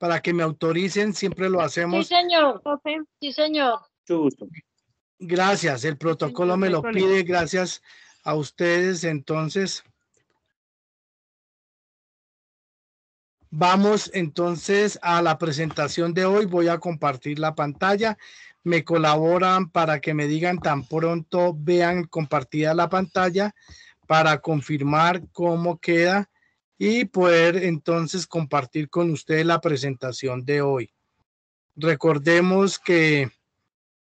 para que me autoricen, siempre lo hacemos. Sí, señor, profe. Sí, señor. Mucho gusto. Gracias, el protocolo me lo pide, gracias a ustedes. Entonces, vamos entonces a la presentación de hoy. Voy a compartir la pantalla. Me colaboran para que me digan tan pronto vean compartida la pantalla para confirmar cómo queda y poder entonces compartir con ustedes la presentación de hoy. Recordemos que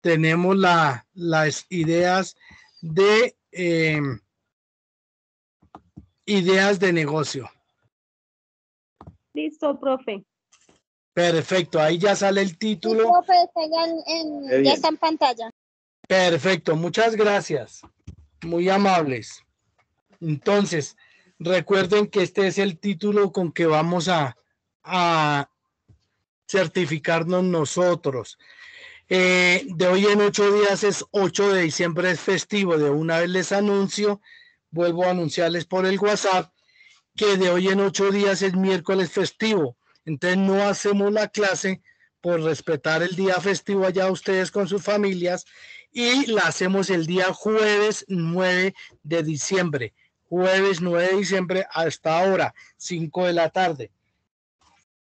tenemos las ideas de negocio. Listo, profe. Perfecto, ahí ya sale el título. Sí, profe, ya está en pantalla. Perfecto, muchas gracias. Muy amables. Entonces, recuerden que este es el título con que vamos a certificarnos nosotros. De hoy en 8 días es 8 de diciembre, es festivo. De una vez les anuncio, vuelvo a anunciarles por el WhatsApp que de hoy en 8 días es miércoles festivo. Entonces no hacemos la clase por respetar el día festivo allá ustedes con sus familias y la hacemos el día jueves 9 de diciembre. Jueves 9 de diciembre hasta ahora, 5 de la tarde.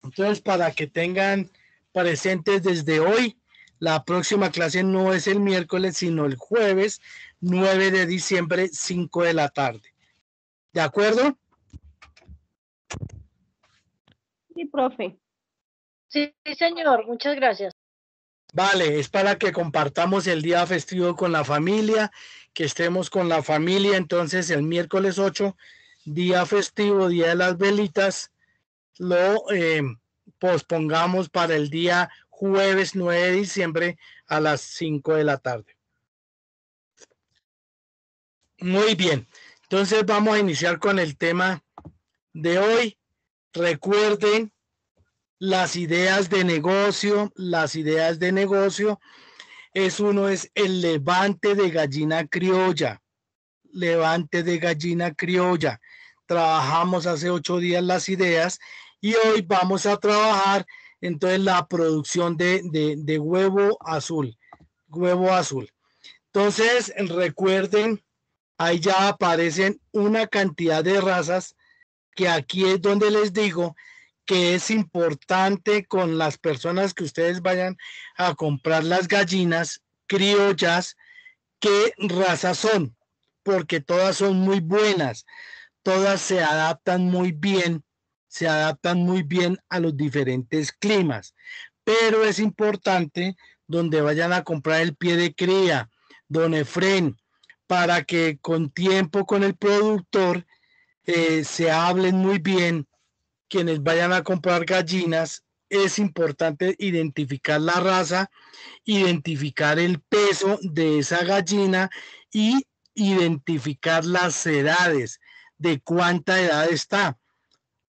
Entonces, para que tengan presentes desde hoy, la próxima clase no es el miércoles, sino el jueves 9 de diciembre, 5 de la tarde. ¿De acuerdo? Sí, profe. Sí, señor, muchas gracias. Vale, es para que compartamos el día festivo con la familia, que estemos con la familia. Entonces, el miércoles 8, día festivo, día de las velitas, lo pospongamos para el día jueves 9 de diciembre a las 5 de la tarde. Muy bien, entonces vamos a iniciar con el tema de hoy. Recuerden las ideas de negocio. Las ideas de negocio es el levante de gallina criolla. Levante de gallina criolla. Trabajamos hace 8 días las ideas y hoy vamos a trabajar entonces la producción de huevo azul. Huevo azul. Entonces recuerden, ahí ya aparecen una cantidad de razas que aquí es donde les digo que es importante con las personas que ustedes vayan a comprar las gallinas criollas, qué razas son, porque todas son muy buenas, todas se adaptan muy bien a los diferentes climas, pero es importante donde vayan a comprar el pie de cría, don Efren, para que con tiempo con el productor se hablen muy bien. Quienes vayan a comprar gallinas, es importante identificar la raza, identificar el peso de esa gallina y identificar las edades, de cuánta edad está.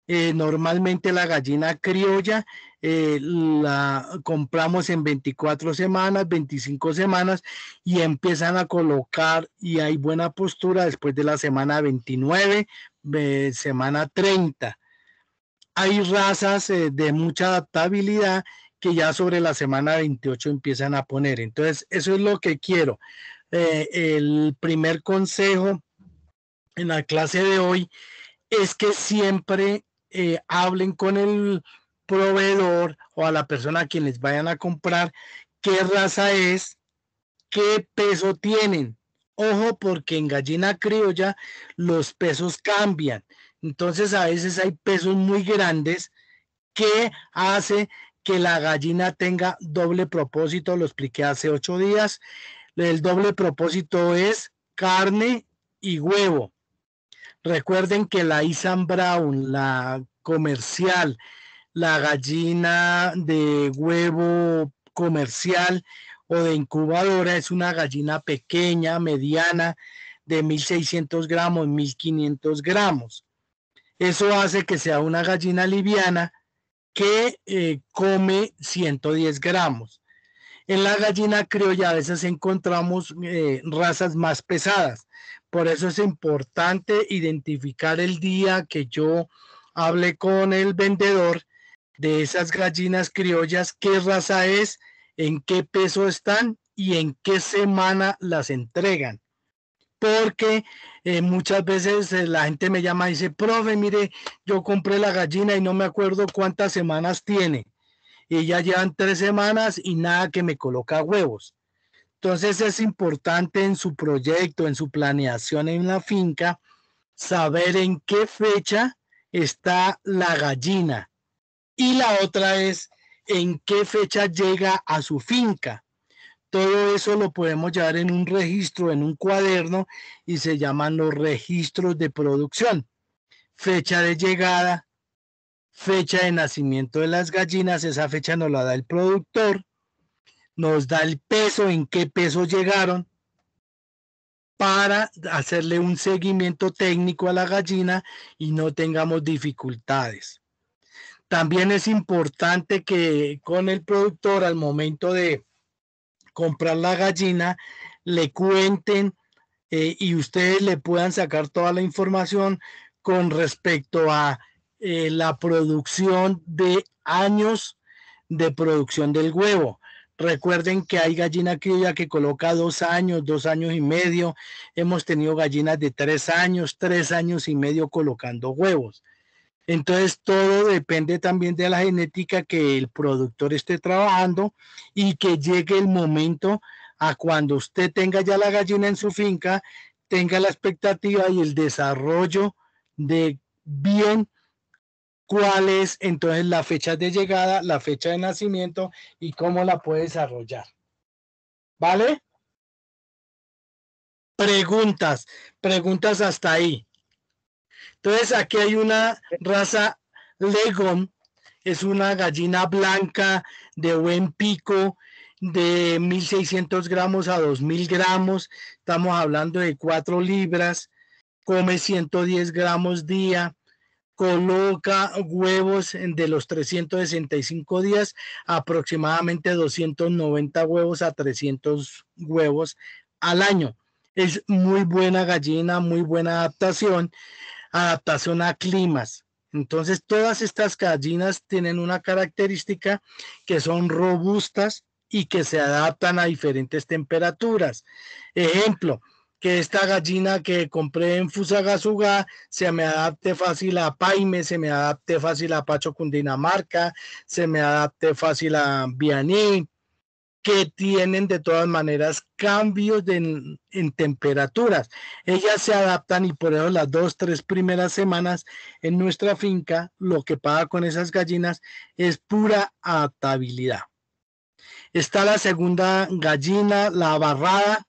Normalmente la gallina criolla la compramos en 24 semanas, 25 semanas y empiezan a colocar y hay buena postura después de la semana 29, semana 30. Hay razas de mucha adaptabilidad que ya sobre la semana 28 empiezan a poner. Entonces, eso es lo que quiero. El primer consejo en la clase de hoy es que siempre hablen con el proveedor o a la persona a quien les vayan a comprar qué raza es, qué peso tienen. Ojo, porque en gallina criolla los pesos cambian. Entonces a veces hay pesos muy grandes que hace que la gallina tenga doble propósito. Lo expliqué hace 8 días. El doble propósito es carne y huevo. Recuerden que la Isan Brown, la comercial, la gallina de huevo comercial o de incubadora es una gallina pequeña, mediana, de 1.600 gramos, 1.500 gramos. Eso hace que sea una gallina liviana que come 110 gramos. En la gallina criolla a veces encontramos razas más pesadas. Por eso es importante identificar el día que yo hable con el vendedor de esas gallinas criollas, qué raza es, en qué peso están y en qué semana las entregan. Porque muchas veces la gente me llama y dice, profe, mire, yo compré la gallina y no me acuerdo cuántas semanas tiene. Y ya llevan 3 semanas y nada que me coloca huevos. Entonces es importante en su proyecto, en su planeación en la finca, saber en qué fecha está la gallina. Y la otra es en qué fecha llega a su finca. Todo eso lo podemos llevar en un registro, en un cuaderno, y se llaman los registros de producción. Fecha de llegada, fecha de nacimiento de las gallinas, esa fecha nos la da el productor, nos da el peso, en qué peso llegaron, para hacerle un seguimiento técnico a la gallina y no tengamos dificultades. También es importante que con el productor, al momento de comprar la gallina, le cuenten y ustedes le puedan sacar toda la información con respecto a la producción de años de producción del huevo. Recuerden que hay gallina criolla que coloca 2 años, 2 años y medio. Hemos tenido gallinas de 3 años, 3 años y medio colocando huevos. Entonces todo depende también de la genética que el productor esté trabajando y que llegue el momento a cuando usted tenga ya la gallina en su finca, tenga la expectativa y el desarrollo de bien cuál es entonces la fecha de llegada, la fecha de nacimiento y cómo la puede desarrollar. ¿Vale? Preguntas hasta ahí. Entonces aquí hay una raza Leghorn, es una gallina blanca de buen pico, de 1.600 gramos a 2.000 gramos, estamos hablando de 4 libras, come 110 gramos día, coloca huevos de los 365 días, aproximadamente 290 huevos a 300 huevos al año. Es muy buena gallina, muy buena adaptación a climas. Entonces, todas estas gallinas tienen una característica que son robustas y que se adaptan a diferentes temperaturas. Ejemplo, que esta gallina que compré en Fusagasugá se me adapte fácil a Paime, se me adapte fácil a Pacho Cundinamarca, se me adapte fácil a Vianí, que tienen de todas maneras cambios en temperaturas. Ellas se adaptan y por eso las 2-3 primeras semanas en nuestra finca lo que pasa con esas gallinas es pura adaptabilidad. Está la segunda gallina, la barrada,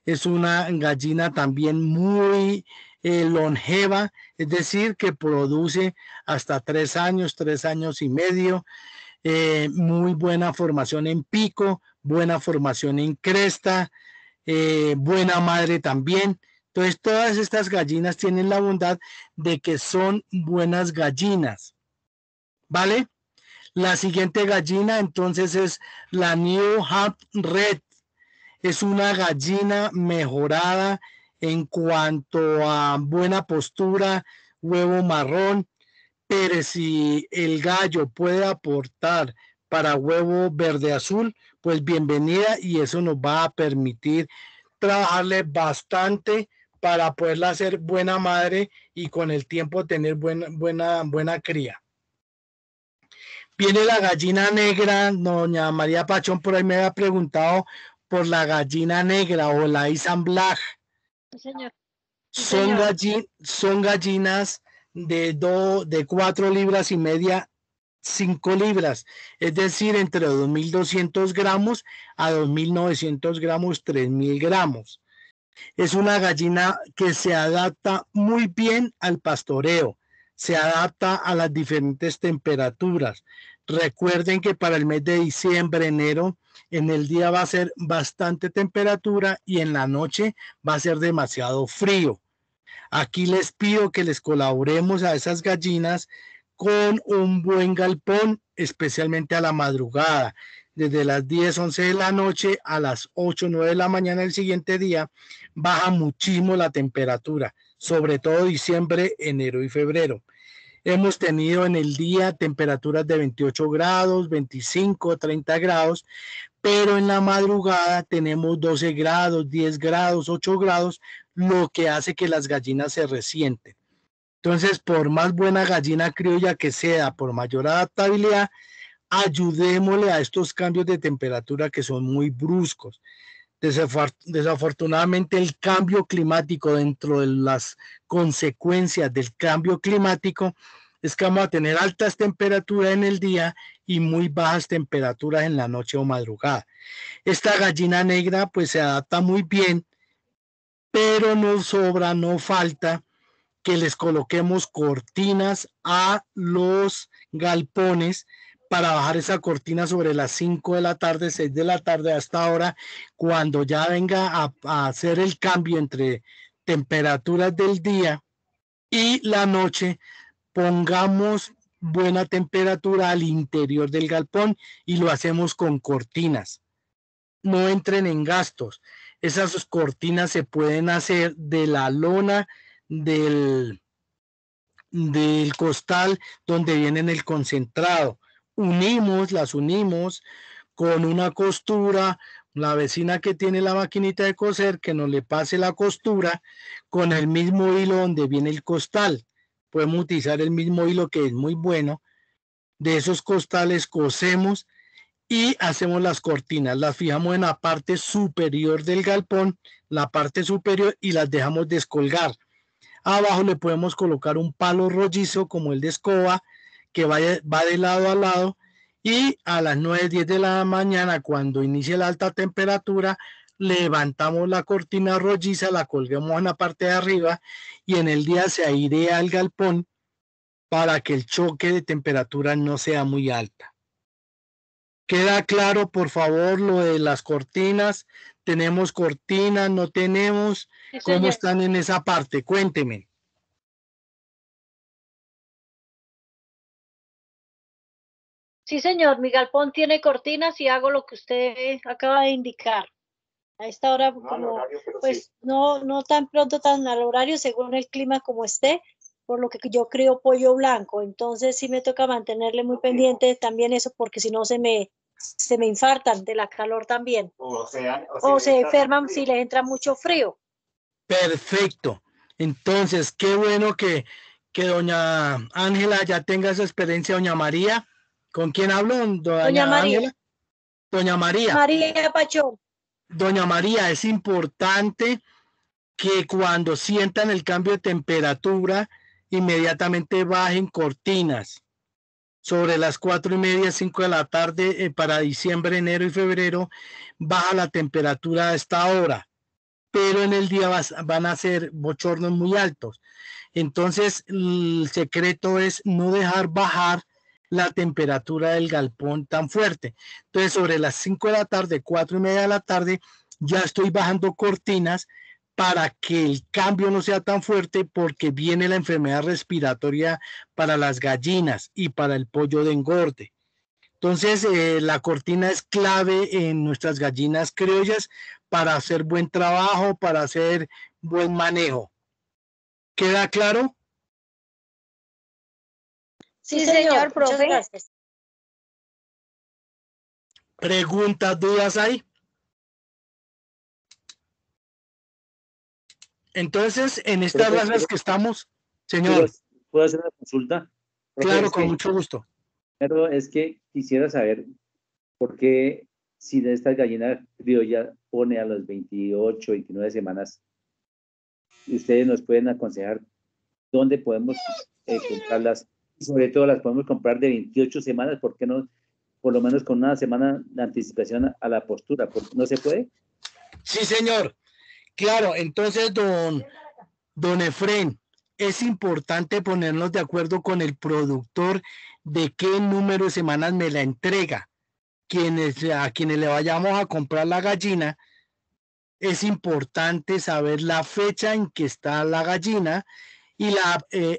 es una gallina también muy longeva, es decir, que produce hasta 3 años, 3 años y medio. Muy buena formación en pico, buena formación en cresta, buena madre también. Entonces todas estas gallinas tienen la bondad de que son buenas gallinas, ¿vale? La siguiente gallina entonces es la New Hampshire Red. Es una gallina mejorada en cuanto a buena postura, huevo marrón, pero si el gallo puede aportar para huevo verde azul, pues bienvenida, y eso nos va a permitir trabajarle bastante para poderla hacer buena madre y con el tiempo tener buena cría. Viene la gallina negra. Doña María Pachón por ahí me había preguntado por la gallina negra o la Isan Black. Sí, señor. Sí, son gallinas de 4 libras y media, 5 libras, es decir, entre 2.200 gramos a 2.900 gramos, 3.000 gramos. Es una gallina que se adapta muy bien al pastoreo, se adapta a las diferentes temperaturas. Recuerden que para el mes de diciembre, enero, en el día va a ser bastante temperatura y en la noche va a ser demasiado frío. Aquí les pido que les colaboremos a esas gallinas con un buen galpón, especialmente a la madrugada, desde las 10, 11 de la noche a las 8, 9 de la mañana del siguiente día, baja muchísimo la temperatura, sobre todo diciembre, enero y febrero. Hemos tenido en el día temperaturas de 28 grados, 25, 30 grados, pero en la madrugada tenemos 12 grados, 10 grados, 8 grados, lo que hace que las gallinas se resienten. Entonces, por más buena gallina criolla que sea, por mayor adaptabilidad, ayudémosle a estos cambios de temperatura que son muy bruscos. Desafortunadamente, el cambio climático, dentro de las consecuencias del cambio climático, es que vamos a tener altas temperaturas en el día y muy bajas temperaturas en la noche o madrugada. Esta gallina negra pues se adapta muy bien, pero no sobra, no falta que les coloquemos cortinas a los galpones para bajar esa cortina sobre las 5 de la tarde, 6 de la tarde, hasta ahora, cuando ya venga a hacer el cambio entre temperaturas del día y la noche, pongamos buena temperatura al interior del galpón y lo hacemos con cortinas. No entren en gastos. Esas cortinas se pueden hacer de la lona del costal donde viene el concentrado. Las unimos con una costura, la vecina que tiene la maquinita de coser, que nos le pase la costura con el mismo hilo donde viene el costal. Podemos utilizar el mismo hilo, que es muy bueno. De esos costales cosemos y hacemos las cortinas. Las fijamos en la parte superior del galpón, la parte superior, y las dejamos descolgar. Abajo le podemos colocar un palo rollizo como el de escoba, que va de lado a lado, y a las 9, 10 de la mañana, cuando inicie la alta temperatura, levantamos la cortina rolliza, la colguemos en la parte de arriba, y en el día se airea el galpón para que el choque de temperatura no sea muy alta. ¿Queda claro, por favor, lo de las cortinas? ¿Tenemos cortinas? ¿No tenemos? Sí, ¿Cómo señor. están en esa parte? Cuénteme. Sí, señor, mi galpón tiene cortinas y hago lo que usted acaba de indicar. A esta hora, como, pues, no tan pronto, tan al horario, según el clima como esté, por lo que yo crío pollo blanco. Entonces sí me toca mantenerle muy pendiente también eso, porque si no se me infartan de la calor también. O se enferman si les entra mucho frío. Perfecto. Entonces, qué bueno que doña Ángela ya tenga esa experiencia. Doña María, ¿con quién hablo? Doña María. Ángela. Doña María. María Pachón. Doña María, es importante que cuando sientan el cambio de temperatura, inmediatamente bajen cortinas. Sobre las 4:30, 5 de la tarde, para diciembre, enero y febrero, baja la temperatura a esta hora, pero en el día van a ser bochornos muy altos. Entonces, el secreto es no dejar bajar la temperatura del galpón tan fuerte. Entonces, sobre las 5 de la tarde, 4:30 de la tarde, ya estoy bajando cortinas para que el cambio no sea tan fuerte, porque viene la enfermedad respiratoria para las gallinas y para el pollo de engorde. Entonces, la cortina es clave en nuestras gallinas criollas para hacer buen trabajo, para hacer buen manejo. ¿Queda claro? Sí, señor, profe. ¿Preguntas, dudas hay? Entonces, en estas razas que estamos, señor. ¿Puedo hacer una consulta? Profe, Claro, con mucho gusto. Primero es que quisiera saber por qué, si de esta gallina criolla pone a las 28, 29 semanas, ustedes nos pueden aconsejar dónde podemos comprarlas. Sobre todo las podemos comprar de 28 semanas, ¿por qué no? Por lo menos con una semana de anticipación a la postura. ¿No se puede? Sí, señor. Claro, entonces, don Efrén, es importante ponernos de acuerdo con el productor de qué número de semanas me la entrega. A quienes le vayamos a comprar la gallina, es importante saber la fecha en que está la gallina y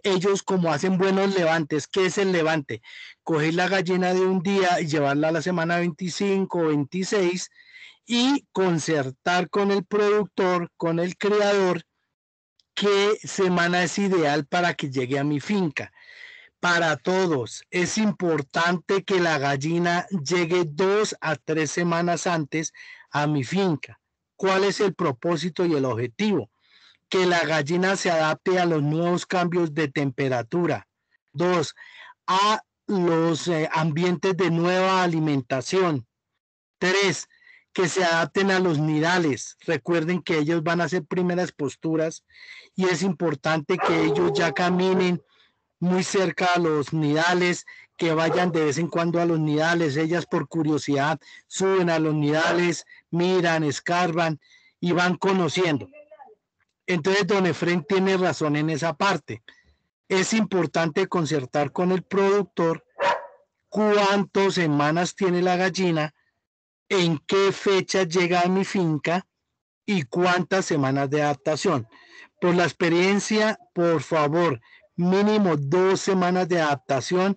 ellos, como hacen buenos levantes. ¿Qué es el levante? Coger la gallina de un día y llevarla a la semana 25 o 26 y concertar con el productor, con el criador, qué semana es ideal para que llegue a mi finca. para todos. Es importante que la gallina llegue 2 a 3 semanas antes a mi finca. ¿Cuál es el propósito y el objetivo? Que la gallina se adapte a los nuevos cambios de temperatura. 2, a los ambientes de nueva alimentación. 3, que se adapten a los nidales. Recuerden que ellos van a hacer primeras posturas y es importante que ellos ya caminen muy cerca a los nidales, que vayan de vez en cuando a los nidales. Ellas por curiosidad suben a los nidales, miran, escarban y van conociendo. Entonces don Efrén tiene razón en esa parte. Es importante concertar con el productor cuántas semanas tiene la gallina, en qué fecha llega a mi finca y cuántas semanas de adaptación. Por la experiencia, por favor, mínimo 2 semanas de adaptación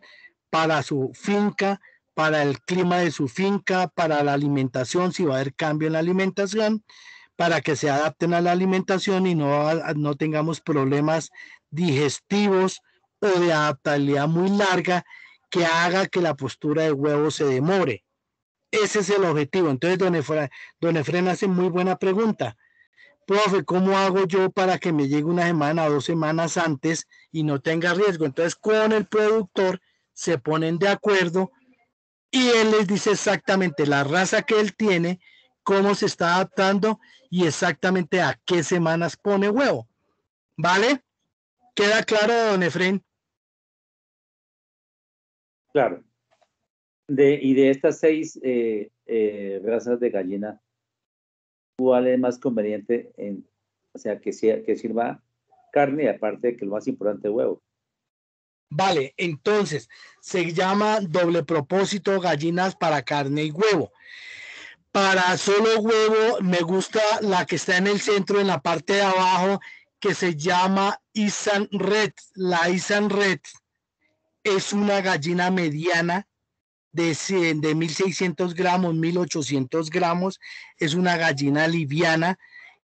para su finca, para el clima de su finca, para la alimentación, si va a haber cambio en la alimentación, para que se adapten a la alimentación y no tengamos problemas digestivos o de adaptabilidad muy larga que haga que la postura de huevo se demore. Ese es el objetivo. Entonces, don Efrén hace muy buena pregunta. Profe, ¿cómo hago yo para que me llegue 1 semana o 2 semanas antes y no tenga riesgo? Entonces, con el productor se ponen de acuerdo y él les dice exactamente la raza que él tiene, cómo se está adaptando y exactamente a qué semanas pone huevo. ¿Vale? ¿Queda claro, don Efrén? Claro. Y de estas 6 razas de gallina, ¿cuál es más conveniente o sea, que sirva carne, aparte de que lo más importante es huevo? Vale, entonces se llama doble propósito, gallinas para carne y huevo. Para solo huevo me gusta la que está en el centro, en la parte de abajo, que se llama Isan Red. La Isan Red es una gallina mediana de 1.600 gramos, 1.800 gramos. Es una gallina liviana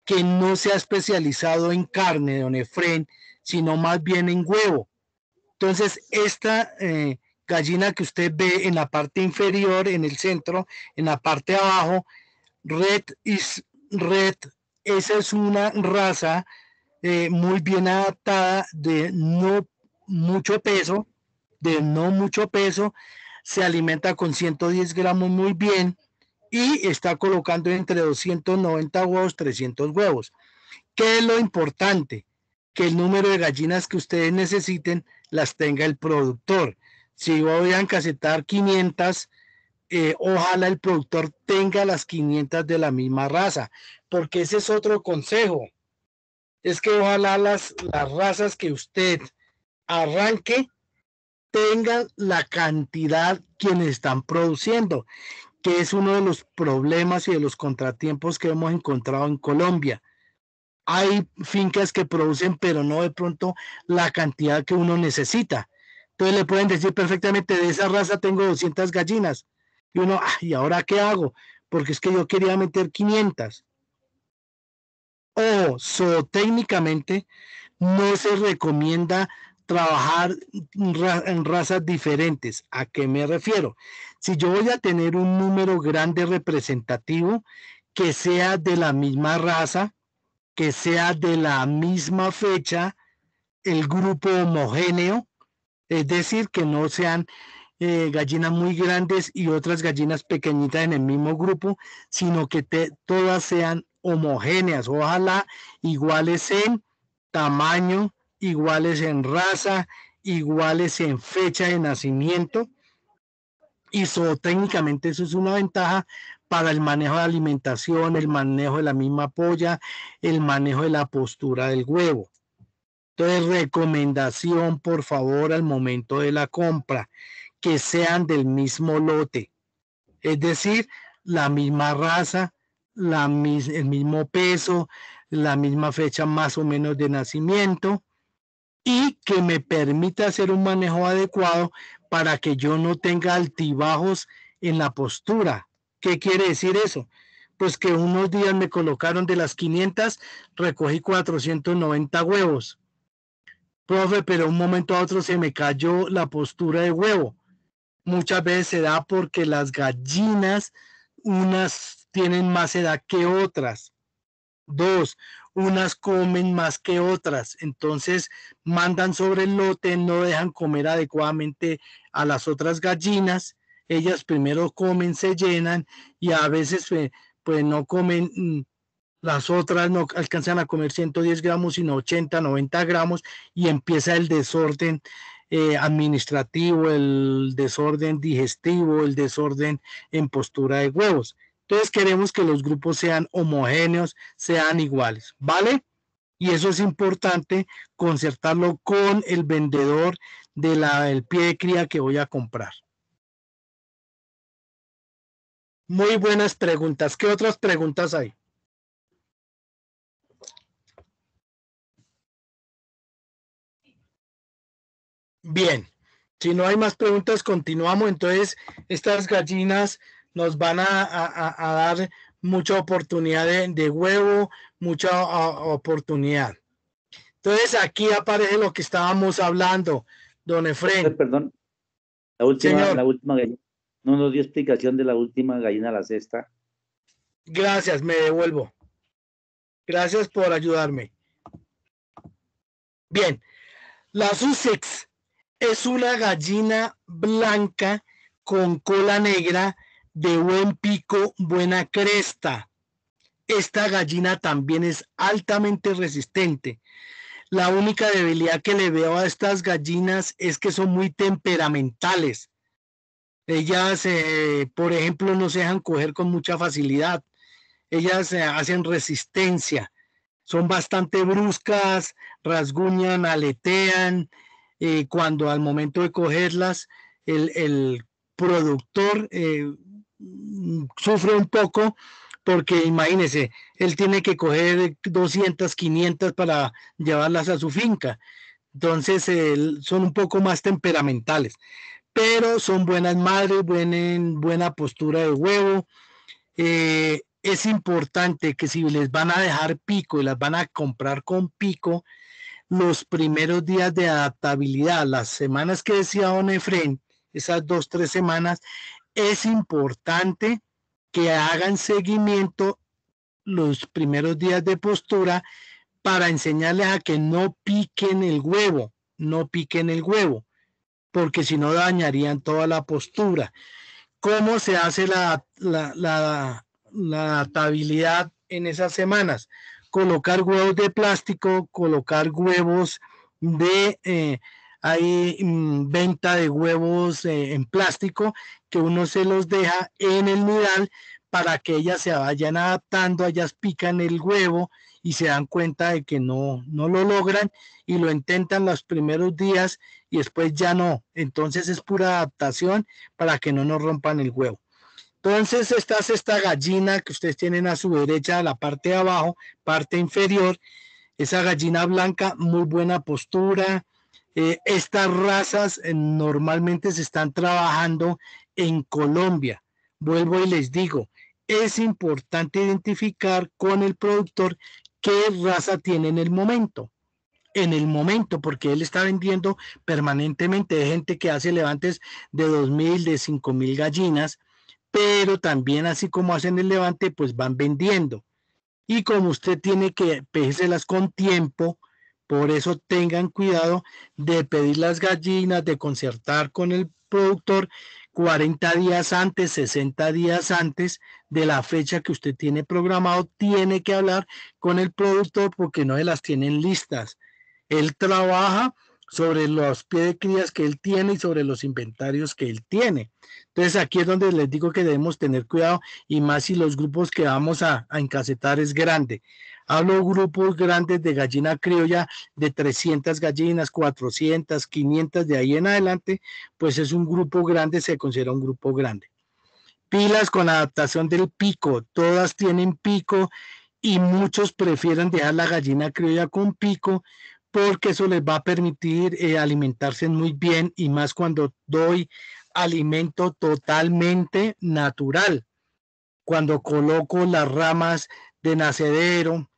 que no se ha especializado en carne, don Efrén, sino más bien en huevo. Entonces, esta gallina que usted ve en la parte inferior, en el centro, en la parte de abajo, Red, esa es una raza muy bien adaptada, de no mucho peso, se alimenta con 110 gramos muy bien y está colocando entre 290 huevos, 300 huevos. ¿Qué es lo importante? Que el número de gallinas que ustedes necesiten las tenga el productor. Si voy a encasetar 500, ojalá el productor tenga las 500 de la misma raza, porque ese es otro consejo. Es que ojalá las razas que usted arranque tengan la cantidad quienes están produciendo, que es uno de los problemas y de los contratiempos que hemos encontrado en Colombia. Hay fincas que producen, pero no de pronto la cantidad que uno necesita. Entonces le pueden decir perfectamente, de esa raza tengo 200 gallinas. Y uno, ¿y ahora qué hago? Porque es que yo quería meter 500. O zootécnicamente no se recomienda trabajar en razas diferentes. ¿A qué me refiero? Si yo voy a tener un número grande representativo que sea de la misma raza, que sea de la misma fecha, el grupo homogéneo, es decir, que no sean gallinas muy grandes y otras gallinas pequeñitas en el mismo grupo, sino que todas sean homogéneas, ojalá iguales en tamaño, iguales en raza, iguales en fecha de nacimiento. Y zootécnicamente eso es una ventaja para el manejo de alimentación, el manejo de la misma polla, el manejo de la postura del huevo. Entonces, recomendación, por favor, al momento de la compra, que sean del mismo lote. Es decir, la misma raza, el mismo peso, la misma fecha más o menos de nacimiento y que me permita hacer un manejo adecuado para que yo no tenga altibajos en la postura. ¿Qué quiere decir eso? Pues que unos días me colocaron de las 500, recogí 490 huevos. Profe, pero un momento a otro se me cayó la postura de huevo. Muchas veces se da porque las gallinas, unas tienen más edad que otras. 2, unas comen más que otras, entonces mandan sobre el lote, no dejan comer adecuadamente a las otras gallinas, ellas primero comen, se llenan y a veces pues no comen, las otras no alcanzan a comer 110 gramos, sino 80, 90 gramos y empieza el desorden administrativo, el desorden digestivo, el desorden en postura de huevos. Entonces queremos que los grupos sean homogéneos, sean iguales, ¿vale? Y eso es importante concertarlo con el vendedor del pie de cría que voy a comprar. Muy buenas preguntas. ¿Qué otras preguntas hay? Bien, si no hay más preguntas, continuamos. Entonces, estas gallinas nos van a dar mucha oportunidad de huevo, mucha oportunidad. Entonces, aquí aparece lo que estábamos hablando, don Efrén. Perdón, la última gallina. No nos dio explicación de la última gallina a la cesta. Gracias, me devuelvo. Gracias por ayudarme. Bien, la Sussex es una gallina blanca con cola negra, de buen pico, buena cresta. Esta gallina también es altamente resistente. La única debilidad que le veo a estas gallinas es que son muy temperamentales. Ellas, por ejemplo, no se dejan coger con mucha facilidad. Ellas hacen resistencia. Son bastante bruscas, rasguñan, aletean. Cuando al momento de cogerlas, el productor sufre un poco porque imagínese, él tiene que coger 200, 500 para llevarlas a su finca. Entonces son un poco más temperamentales, pero son buenas madres, buena postura de huevo. Es importante que si les van a dejar pico y las van a comprar con pico, los primeros días de adaptabilidad, las semanas que decía don Efrén, esas 2, 3 semanas, es importante que hagan seguimiento los primeros días de postura para enseñarles a que no piquen el huevo, porque si no dañarían toda la postura. ¿Cómo se hace la adaptabilidad en esas semanas? Colocar huevos de plástico, colocar huevos hay venta de huevos en plástico que uno se los deja en el nidal para que ellas se vayan adaptando, ellas pican el huevo y se dan cuenta de que no lo logran y lo intentan los primeros días y después ya no. Entonces es pura adaptación para que no nos rompan el huevo. Entonces esta gallina que ustedes tienen a su derecha, la parte de abajo, parte inferior, esa gallina blanca, muy buena postura. Estas razas normalmente se están trabajando en Colombia. Vuelvo y les digo, es importante identificar con el productor qué raza tiene en el momento, porque él está vendiendo permanentemente. Hay gente que hace levantes de 2,000, de 5,000 gallinas, pero también así como hacen el levante, pues van vendiendo. Y como usted tiene que pedírselas con tiempo, por eso tengan cuidado de pedir las gallinas, de concertar con el productor 40 días antes, 60 días antes de la fecha que usted tiene programado. Tiene que hablar con el productor porque no se las tienen listas. Él trabaja sobre los pies de crías que él tiene y sobre los inventarios que él tiene. Entonces aquí es donde les digo que debemos tener cuidado, y más si los grupos que vamos a encasetar es grande. Hablo grupos grandes de gallina criolla de 300 gallinas, 400, 500, de ahí en adelante, pues es un grupo grande, se considera un grupo grande. Pilas con adaptación del pico, todas tienen pico y muchos prefieren dejar la gallina criolla con pico porque eso les va a permitir alimentarse muy bien, y más cuando doy alimento totalmente natural. Cuando coloco las ramas de nacedero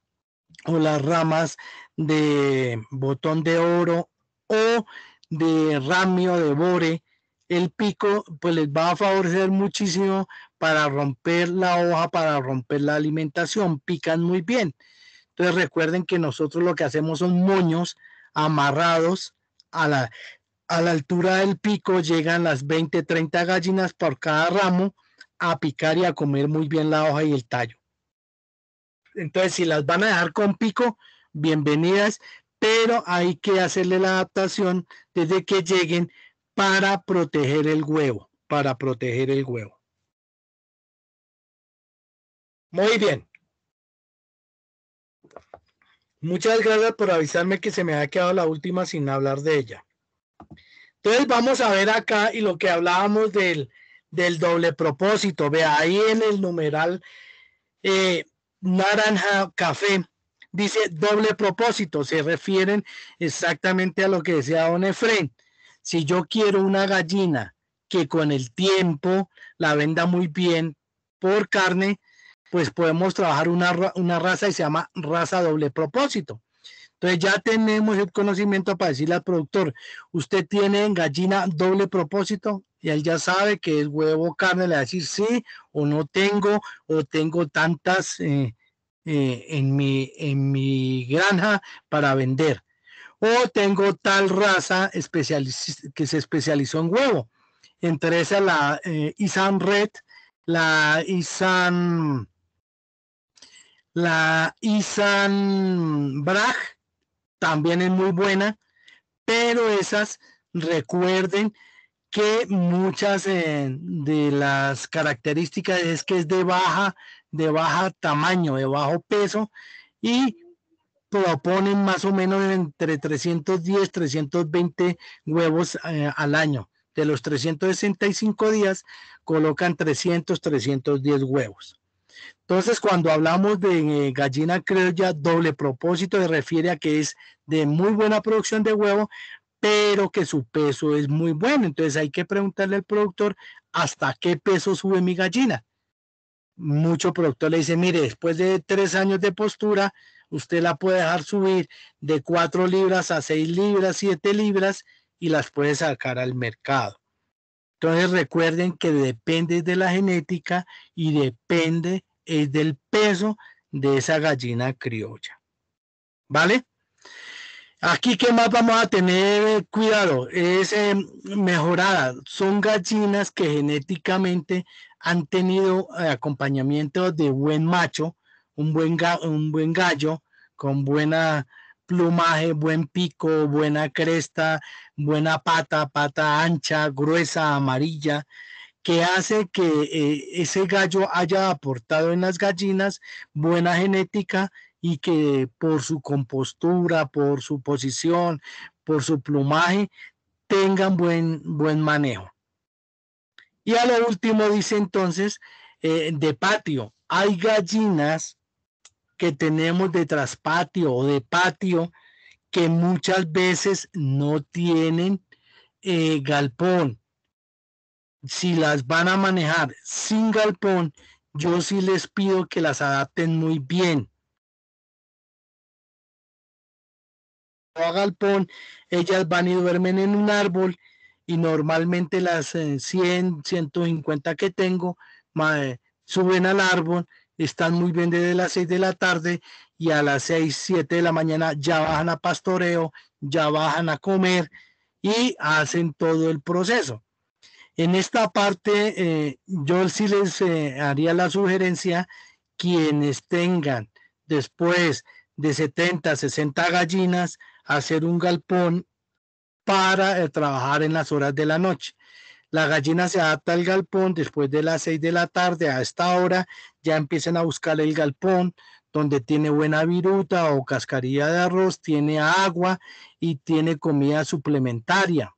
o las ramas de botón de oro o de ramio, de bore, el pico pues les va a favorecer muchísimo para romper la hoja, para romper la alimentación, pican muy bien. Entonces recuerden que nosotros lo que hacemos son moños amarrados a la altura del pico, llegan las 20, 30 gallinas por cada ramo a picar y a comer muy bien la hoja y el tallo. Entonces, si las van a dejar con pico, bienvenidas, pero hay que hacerle la adaptación desde que lleguen para proteger el huevo, Muy bien. Muchas gracias por avisarme que se me ha quedado la última sin hablar de ella. Entonces vamos a ver acá y lo que hablábamos del doble propósito. Vea, ahí en el numeral naranja café dice doble propósito. Se refieren exactamente a lo que decía don Efrén. Si yo quiero una gallina que con el tiempo la venda muy bien por carne, pues podemos trabajar una raza y se llama raza doble propósito. Entonces ya tenemos el conocimiento para decirle al productor, usted tiene gallina doble propósito, y él ya sabe que es huevo, carne, le va a decir sí o no tengo, o tengo tantas en mi granja para vender, o tengo tal raza que se especializó en huevo. Entre esas la Isan Red, la Isan Brag, también es muy buena, pero esas recuerden que muchas de las características es que es de baja tamaño, de bajo peso, y proponen más o menos entre 310, 320 huevos al año. De los 365 días colocan 300, 310 huevos. Entonces, cuando hablamos de gallina criolla doble propósito, se refiere a que es de muy buena producción de huevo, pero que su peso es muy bueno. Entonces hay que preguntarle al productor hasta qué peso sube mi gallina. Mucho productor le dice, mire, después de 3 años de postura, usted la puede dejar subir de 4 libras a 6 libras, 7 libras y las puede sacar al mercado. Entonces recuerden que depende de la genética y depende del peso de esa gallina criolla. ¿Vale? Aquí, ¿qué más vamos a tener cuidado? Es mejorada. Son gallinas que genéticamente han tenido acompañamiento de buen macho, un buen gallo con buena plumaje, buen pico, buena cresta, buena pata ancha, gruesa, amarilla, que hace que ese gallo haya aportado en las gallinas buena genética y que por su compostura, por su posición, por su plumaje, tengan buen manejo. Y a lo último dice entonces, de patio, hay gallinas que tenemos de traspatio o de patio que muchas veces no tienen galpón. Si las van a manejar sin galpón, yo sí les pido que las adapten muy bien. A galpón, ellas van y duermen en un árbol y normalmente las 100, 150 que tengo suben al árbol, están muy bien desde las 6 de la tarde y a las 6, 7 de la mañana ya bajan a pastoreo, ya bajan a comer y hacen todo el proceso. En esta parte yo sí les haría la sugerencia, quienes tengan después de 70, 60 gallinas, hacer un galpón para trabajar en las horas de la noche. La gallina se adapta al galpón después de las 6 de la tarde. A esta hora ya empiezan a buscar el galpón donde tiene buena viruta o cascarilla de arroz, tiene agua y tiene comida suplementaria.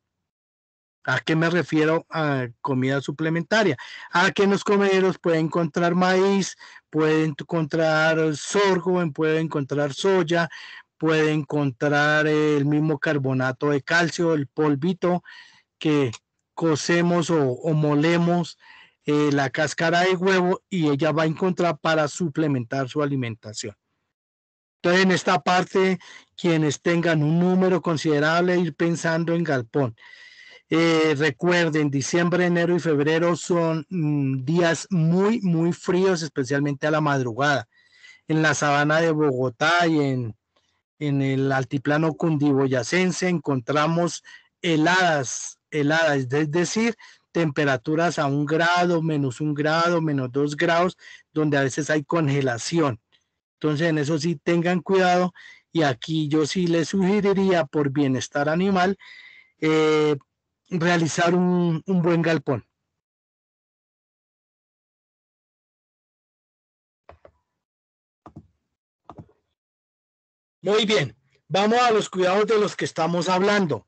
¿A qué me refiero a comida suplementaria? A que en los comederos pueden encontrar maíz, pueden encontrar sorgo, pueden encontrar soya, pueden encontrar el mismo carbonato de calcio, el polvito que cocemos o molemos la cáscara de huevo y ella va a encontrar para suplementar su alimentación. Entonces, en esta parte, quienes tengan un número considerable, ir pensando en galpón. Recuerden, diciembre, enero y febrero son días muy, muy fríos, especialmente a la madrugada. En la sabana de Bogotá y en el altiplano cundiboyacense encontramos heladas, es decir, temperaturas a 1 grado, -1 grado, -2 grados, donde a veces hay congelación. Entonces, en eso sí tengan cuidado, y aquí yo sí les sugeriría, por bienestar animal, realizar un buen galpón. Muy bien, vamos a los cuidados de los que estamos hablando.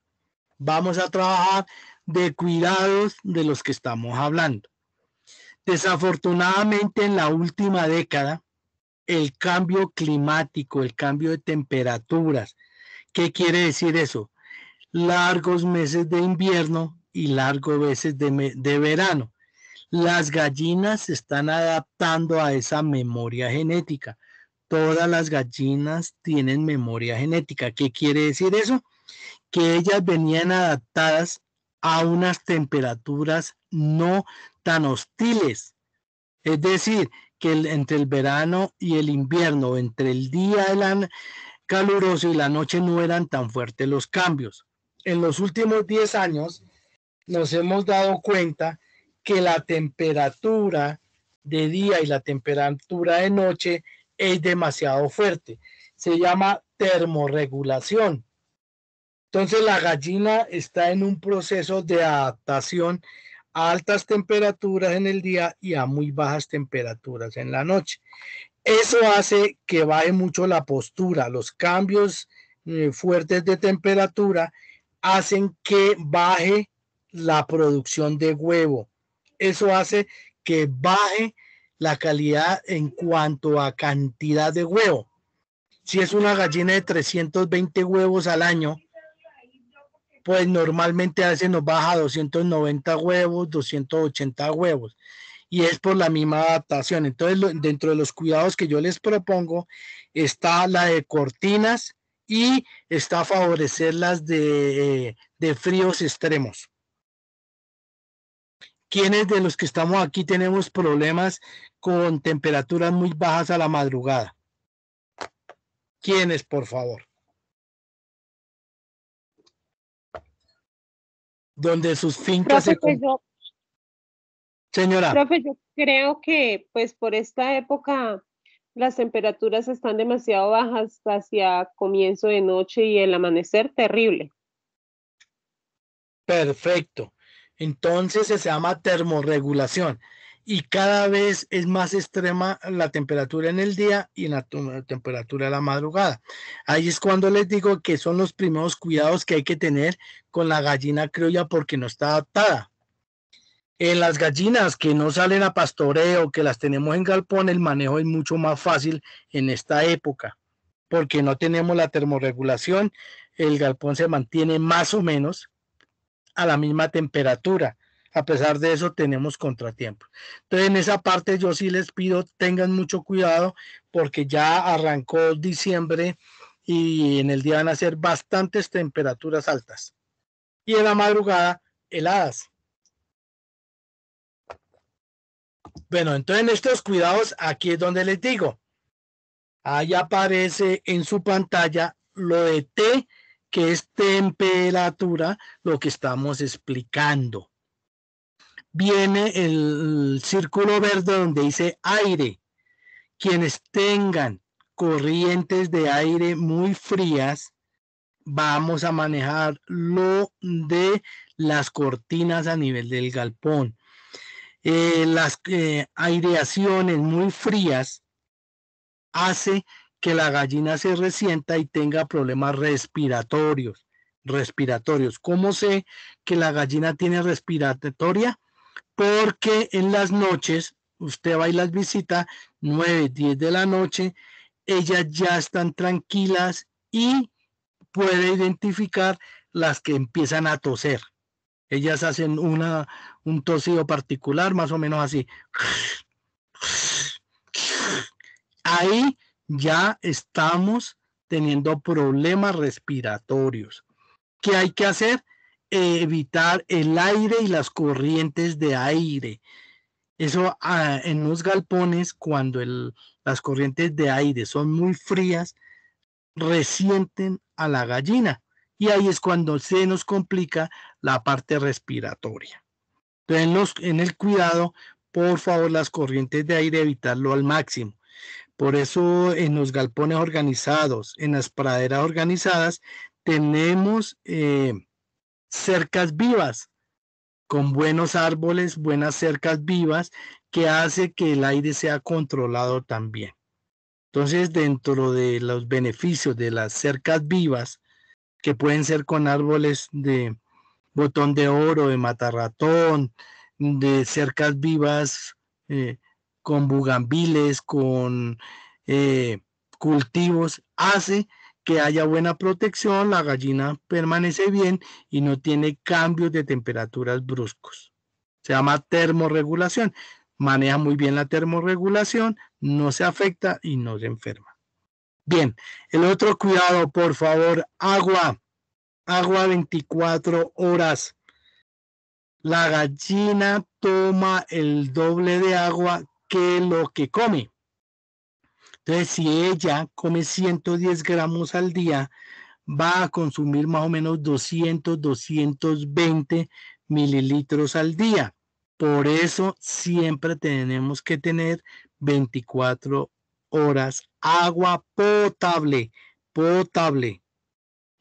Vamos a trabajar de cuidados de los que estamos hablando. Desafortunadamente, en la última década, el cambio climático, el cambio de temperaturas, ¿qué quiere decir eso? Largos meses de invierno y largos meses de verano. Las gallinas se están adaptando a esa memoria genética. Todas las gallinas tienen memoria genética. ¿Qué quiere decir eso? Que ellas venían adaptadas a unas temperaturas no tan hostiles. Es decir, que entre el verano y el invierno, entre el día caluroso y la noche, no eran tan fuertes los cambios. En los últimos 10 años nos hemos dado cuenta que la temperatura de día y la temperatura de noche es demasiado fuerte. Se llama termorregulación. Entonces la gallina está en un proceso de adaptación a altas temperaturas en el día y a muy bajas temperaturas en la noche. Eso hace que baje mucho la postura. Los cambios fuertes de temperatura hacen que baje la producción de huevo. Eso hace que baje la calidad en cuanto a cantidad de huevo. Si es una gallina de 320 huevos al año, pues normalmente a veces nos baja a 290 huevos, 280 huevos. Y es por la misma adaptación. Entonces, dentro de los cuidados que yo les propongo está la de cortinas y está favorecerlas de fríos extremos. ¿Quiénes de los que estamos aquí tenemos problemas con temperaturas muy bajas a la madrugada? ¿Quiénes, por favor? Donde sus fincas Profe, Señora. Profe, yo creo que pues por esta época las temperaturas están demasiado bajas hacia comienzo de noche y el amanecer terrible. Perfecto. Entonces se llama termorregulación y cada vez es más extrema la temperatura en el día y la temperatura de la madrugada. Ahí es cuando les digo que son los primeros cuidados que hay que tener con la gallina criolla porque no está adaptada. En las gallinas que no salen a pastoreo, que las tenemos en galpón, el manejo es mucho más fácil en esta época porque no tenemos la termorregulación, el galpón se mantiene más o menos a la misma temperatura. A pesar de eso tenemos contratiempos. Entonces en esa parte yo sí les pido tengan mucho cuidado porque ya arrancó diciembre y en el día van a ser bastantes temperaturas altas y en la madrugada heladas. Bueno, entonces en estos cuidados aquí es donde les digo, ahí aparece en su pantalla lo de T, que es temperatura, lo que estamos explicando. Viene el círculo verde donde dice aire. Quienes tengan corrientes de aire muy frías, vamos a manejar lo de las cortinas a nivel del galpón. Las aireaciones muy frías hace que la gallina se resienta y tenga problemas respiratorios. ¿Cómo sé que la gallina tiene respiratoria? Porque en las noches usted va y las visita 9, 10 de la noche, ellas ya están tranquilas y puede identificar las que empiezan a toser. Ellas hacen un tosido particular, más o menos así. Ahí ya estamos teniendo problemas respiratorios. ¿Qué hay que hacer? Evitar el aire y las corrientes de aire. Eso en los galpones, cuando las corrientes de aire son muy frías, resienten a la gallina. Y ahí es cuando se nos complica la parte respiratoria. Entonces, en el cuidado, por favor, las corrientes de aire, evitarlo al máximo. Por eso en los galpones organizados, en las praderas organizadas, tenemos cercas vivas, con buenos árboles, buenas cercas vivas, que hace que el aire sea controlado también. Entonces, dentro de los beneficios de las cercas vivas, que pueden ser con árboles de botón de oro, de matarratón, de cercas vivas, con bugambiles, con cultivos, hace que haya buena protección, la gallina permanece bien y no tiene cambios de temperaturas bruscos. Se llama termorregulación. Maneja muy bien la termorregulación, no se afecta y no se enferma. Bien, el otro cuidado, por favor, agua 24 horas. La gallina toma el doble de agua que lo que come. Entonces, si ella come 110 gramos al día, va a consumir más o menos 220 mililitros al día. Por eso siempre tenemos que tener 24 horas agua potable.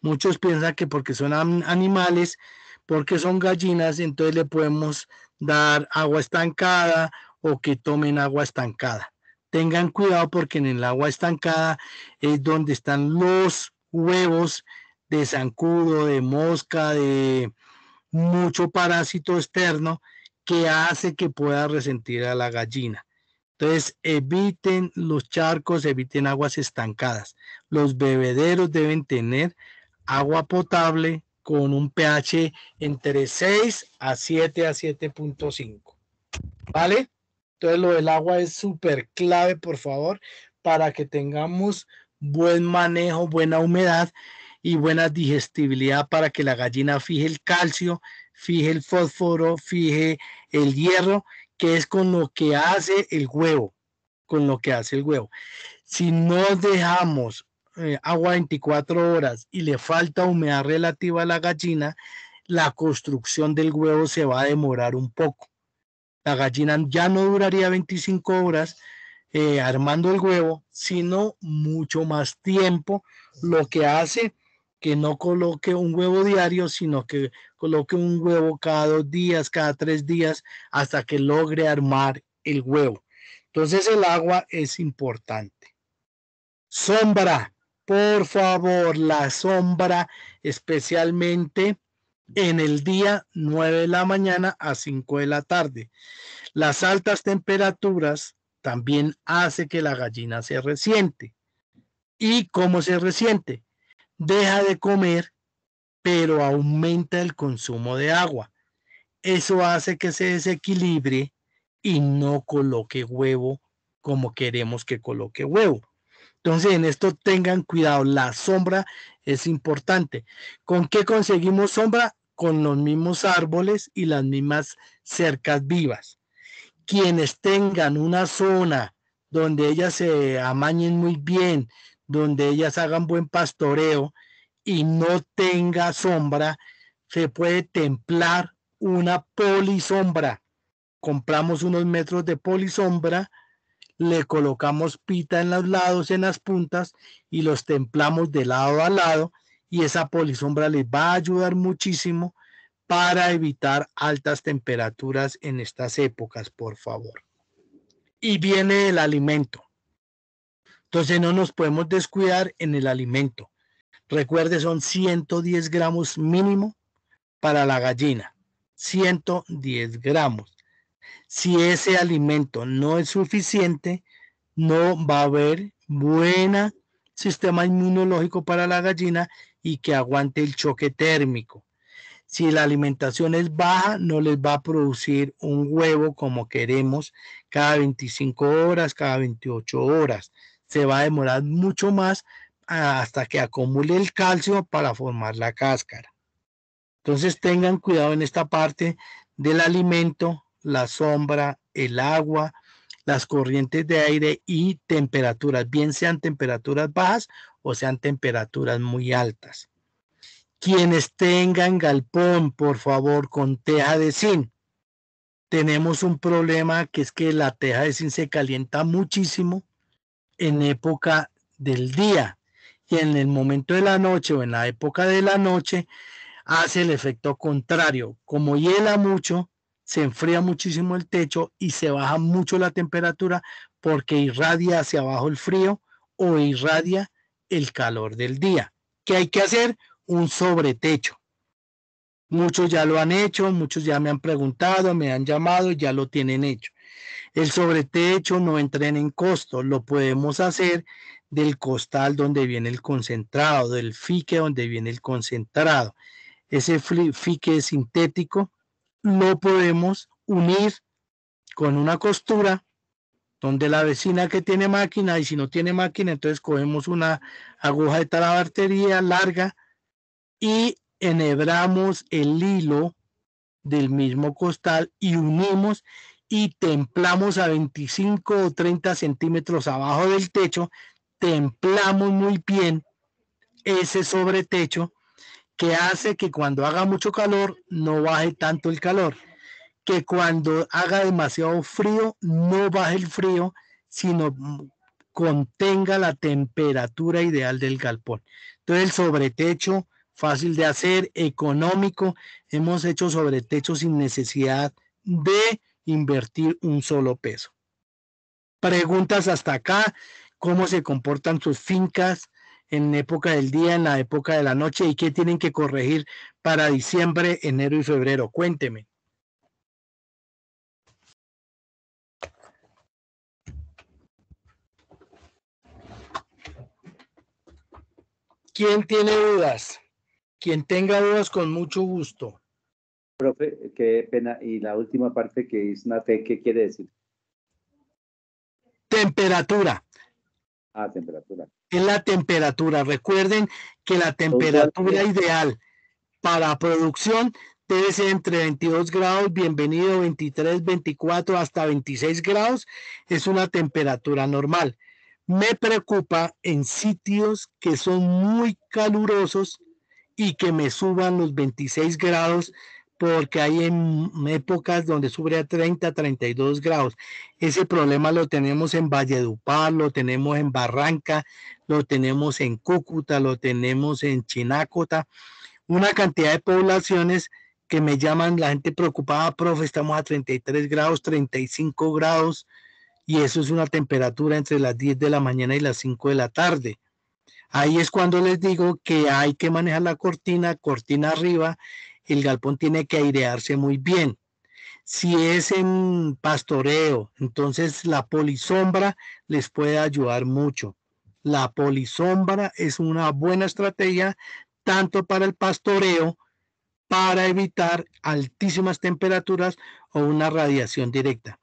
Muchos piensan que porque son animales, porque son gallinas, entonces le podemos dar agua estancada o que tomen agua estancada. Tengan cuidado porque en el agua estancada es donde están los huevos de zancudo, de mosca, de mucho parásito externo que hace que pueda resentir a la gallina. Entonces, eviten los charcos, eviten aguas estancadas. Los bebederos deben tener agua potable con un pH entre 6 a 7 a 7.5. ¿Vale? Entonces, lo del agua es súper clave, por favor, para que tengamos buen manejo, buena humedad y buena digestibilidad para que la gallina fije el calcio, fije el fósforo, fije el hierro, que es con lo que hace el huevo, Si no dejamos agua 24 horas y le falta humedad relativa a la gallina, la construcción del huevo se va a demorar un poco. La gallina ya no duraría 25 horas armando el huevo, sino mucho más tiempo, lo que hace que no coloque un huevo diario, sino que coloque un huevo cada 2 días, cada 3 días, hasta que logre armar el huevo. Entonces el agua es importante. Sombra, por favor, la sombra, especialmente en el día 9 de la mañana a 5 de la tarde. Las altas temperaturas también hace que la gallina se resiente. ¿Y cómo se resiente? Deja de comer, pero aumenta el consumo de agua. Eso hace que se desequilibre y no coloque huevo como queremos que coloque huevo. Entonces, en esto tengan cuidado. La sombra es importante. ¿Con qué conseguimos sombra? Con los mismos árboles y las mismas cercas vivas. Quienes tengan una zona donde ellas se amañen muy bien, donde ellas hagan buen pastoreo y no tenga sombra, se puede templar una polisombra. Compramos unos metros de polisombra, le colocamos pita en los lados, en las puntas, y los templamos de lado a lado, y esa polisombra les va a ayudar muchísimo para evitar altas temperaturas en estas épocas, por favor. Y viene el alimento. Entonces no nos podemos descuidar en el alimento. Recuerde, son 110 gramos mínimo para la gallina. 110 gramos. Si ese alimento no es suficiente, no va a haber buen sistema inmunológico para la gallina y que aguante el choque térmico. Si la alimentación es baja, no les va a producir un huevo como queremos cada 25 horas, cada 28 horas, se va a demorar mucho más hasta que acumule el calcio para formar la cáscara. Entonces tengan cuidado en esta parte del alimento, la sombra, el agua, las corrientes de aire y temperaturas, bien sean temperaturas bajas o sean temperaturas muy altas. Quienes tengan galpón, por favor, con teja de zinc. Tenemos un problema que es que la teja de zinc se calienta muchísimo en época del día y en el momento de la noche o en la época de la noche hace el efecto contrario. Como hiela mucho, se enfría muchísimo el techo y se baja mucho la temperatura porque irradia hacia abajo el frío o irradia el calor del día. ¿Qué hay que hacer? Un sobretecho. Muchos ya lo han hecho, muchos ya me han preguntado, me han llamado y ya lo tienen hecho. El sobretecho no entra en costo, lo podemos hacer del costal donde viene el concentrado, del fique donde viene el concentrado. Ese fique sintético lo podemos unir con una costura donde la vecina que tiene máquina, y si no tiene máquina, entonces cogemos una aguja de talabartería larga y enhebramos el hilo del mismo costal y unimos y templamos a 25 o 30 centímetros abajo del techo, templamos muy bien ese sobretecho que hace que cuando haga mucho calor no baje tanto el calor, que cuando haga demasiado frío no baje el frío, sino contenga la temperatura ideal del galpón. Entonces el sobretecho fácil de hacer, económico, hemos hecho sobretechos sin necesidad de invertir un solo peso. Preguntas hasta acá, ¿cómo se comportan sus fincas en época del día, en la época de la noche y qué tienen que corregir para diciembre, enero y febrero? Cuénteme. ¿Quién tiene dudas? Quien tenga dudas, con mucho gusto. Profe, qué pena. Y la última parte que es una T, ¿qué quiere decir? Temperatura. Ah, temperatura. Es la temperatura. Recuerden que la temperatura ideal para producción debe ser entre 22 grados, bienvenido, 23, 24, hasta 26 grados. Es una temperatura normal. Me preocupa en sitios que son muy calurosos y que me suban los 26 grados, porque hay en épocas donde sube a 30, 32 grados. Ese problema lo tenemos en Valledupar, lo tenemos en Barranca, lo tenemos en Cúcuta, lo tenemos en Chinácota. Una cantidad de poblaciones que me llaman, la gente preocupada, profe, estamos a 33 grados, 35 grados, y eso es una temperatura entre las 10 de la mañana y las 5 de la tarde. Ahí es cuando les digo que hay que manejar la cortina arriba, el galpón tiene que airearse muy bien. Si es en pastoreo, entonces la polisombra les puede ayudar mucho. La polisombra es una buena estrategia tanto para el pastoreo, para evitar altísimas temperaturas o una radiación directa.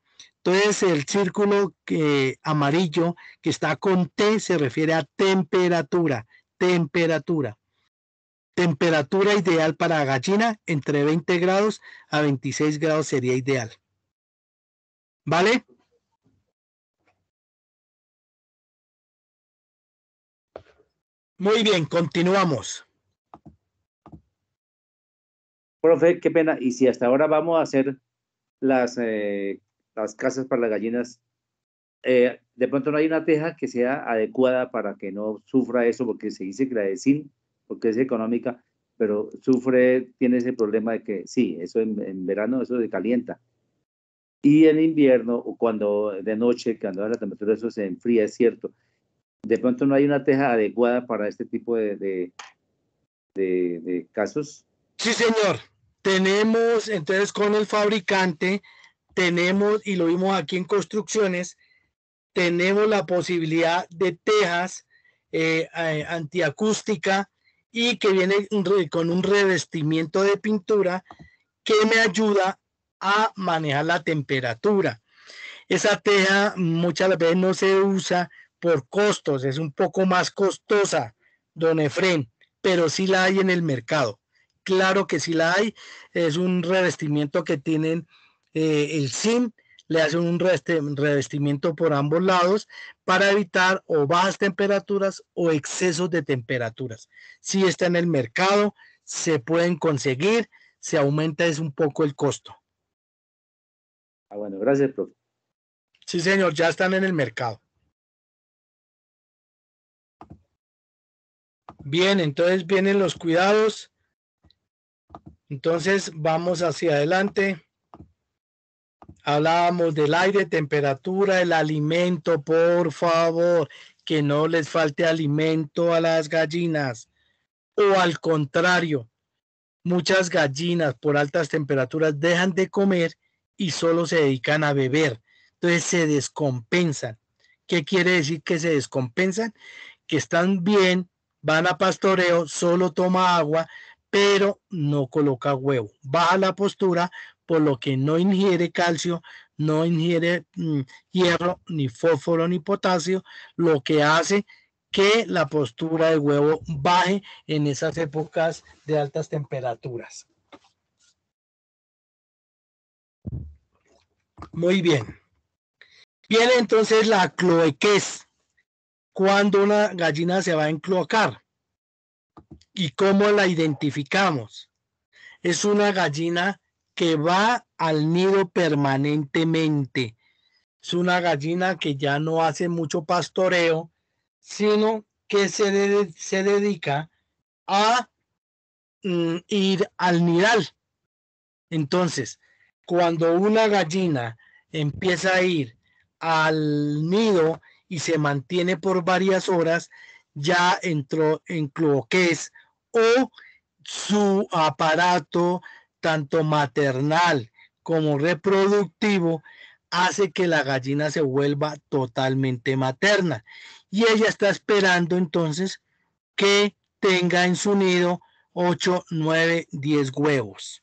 Entonces el círculo amarillo que está con T se refiere a temperatura. Temperatura ideal para gallina entre 20 grados a 26 grados sería ideal. ¿Vale? Muy bien, continuamos. Profe, qué pena. Y si hasta ahora vamos a hacer las casas para las gallinas, de pronto no hay una teja que sea adecuada para que no sufra eso, porque se dice que la de zinc, porque es económica, pero tiene ese problema de que sí, eso en verano eso se calienta. Y en invierno, o cuando de noche, cuando baja la temperatura, eso se enfría, es cierto. De pronto no hay una teja adecuada para este tipo de casos. Sí, señor. Tenemos, entonces, con el fabricante, tenemos, y lo vimos aquí en construcciones, tenemos la posibilidad de tejas antiacústica y que viene con un revestimiento de pintura que me ayuda a manejar la temperatura. Esa teja muchas veces no se usa por costos, es un poco más costosa, don Efrén, pero sí la hay en el mercado. Claro que sí la hay, es un revestimiento que tienen el zinc, le hacen un revestimiento por ambos lados para evitar o bajas temperaturas o excesos de temperaturas. Sí está en el mercado, se pueden conseguir, se aumenta es un poco el costo. Ah, bueno, gracias, profe. Sí, señor, ya están en el mercado. Bien, entonces vienen los cuidados. Entonces vamos hacia adelante. Hablábamos del aire, temperatura, el alimento, por favor, que no les falte alimento a las gallinas. O al contrario, muchas gallinas por altas temperaturas dejan de comer y solo se dedican a beber. Entonces se descompensan. ¿Qué quiere decir que se descompensan? Que están bien, van a pastoreo, solo toma agua, pero no coloca huevo. Baja la postura, por lo que no ingiere calcio, no ingiere hierro, ni fósforo, ni potasio, lo que hace que la postura de huevo baje en esas épocas de altas temperaturas. Muy bien. Viene entonces la cloaquez. Cuando una gallina se va a encloacar. ¿Y cómo la identificamos? Es una gallina que va al nido permanentemente. Es una gallina que ya no hace mucho pastoreo, sino que se dedica a ir al nidal. Entonces, cuando una gallina empieza a ir al nido y se mantiene por varias horas, ya entró en cloaquez o su aparato, tanto maternal como reproductivo, hace que la gallina se vuelva totalmente materna. Y ella está esperando entonces que tenga en su nido 8, 9, 10 huevos.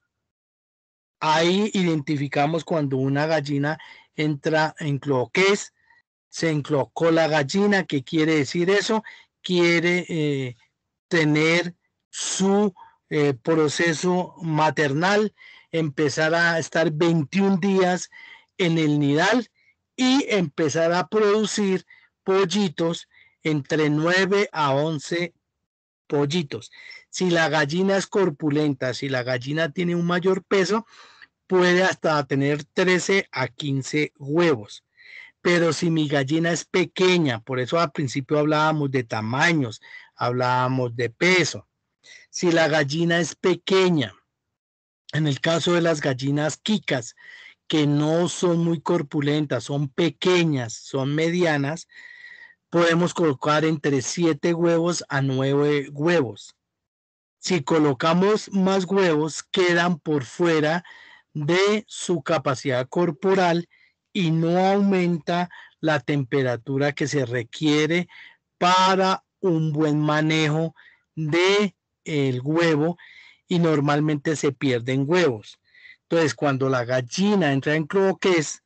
Ahí identificamos cuando una gallina entra en cloaquez, se encloacó la gallina. ¿Qué quiere decir eso? Quiere tener su proceso maternal, empezar a estar 21 días en el nidal y empezar a producir pollitos entre 9 a 11 pollitos. Si la gallina es corpulenta, si la gallina tiene un mayor peso, puede hasta tener 13 a 15 huevos. Pero si mi gallina es pequeña, por eso al principio hablábamos de tamaños, hablábamos de peso. Si la gallina es pequeña, en el caso de las gallinas quicas, que no son muy corpulentas, son pequeñas, son medianas, podemos colocar entre 7 huevos a 9 huevos. Si colocamos más huevos, quedan por fuera de su capacidad corporal y no aumenta la temperatura que se requiere para un buen manejo de el huevo y normalmente se pierden huevos. Entonces, cuando la gallina entra en cloaquez,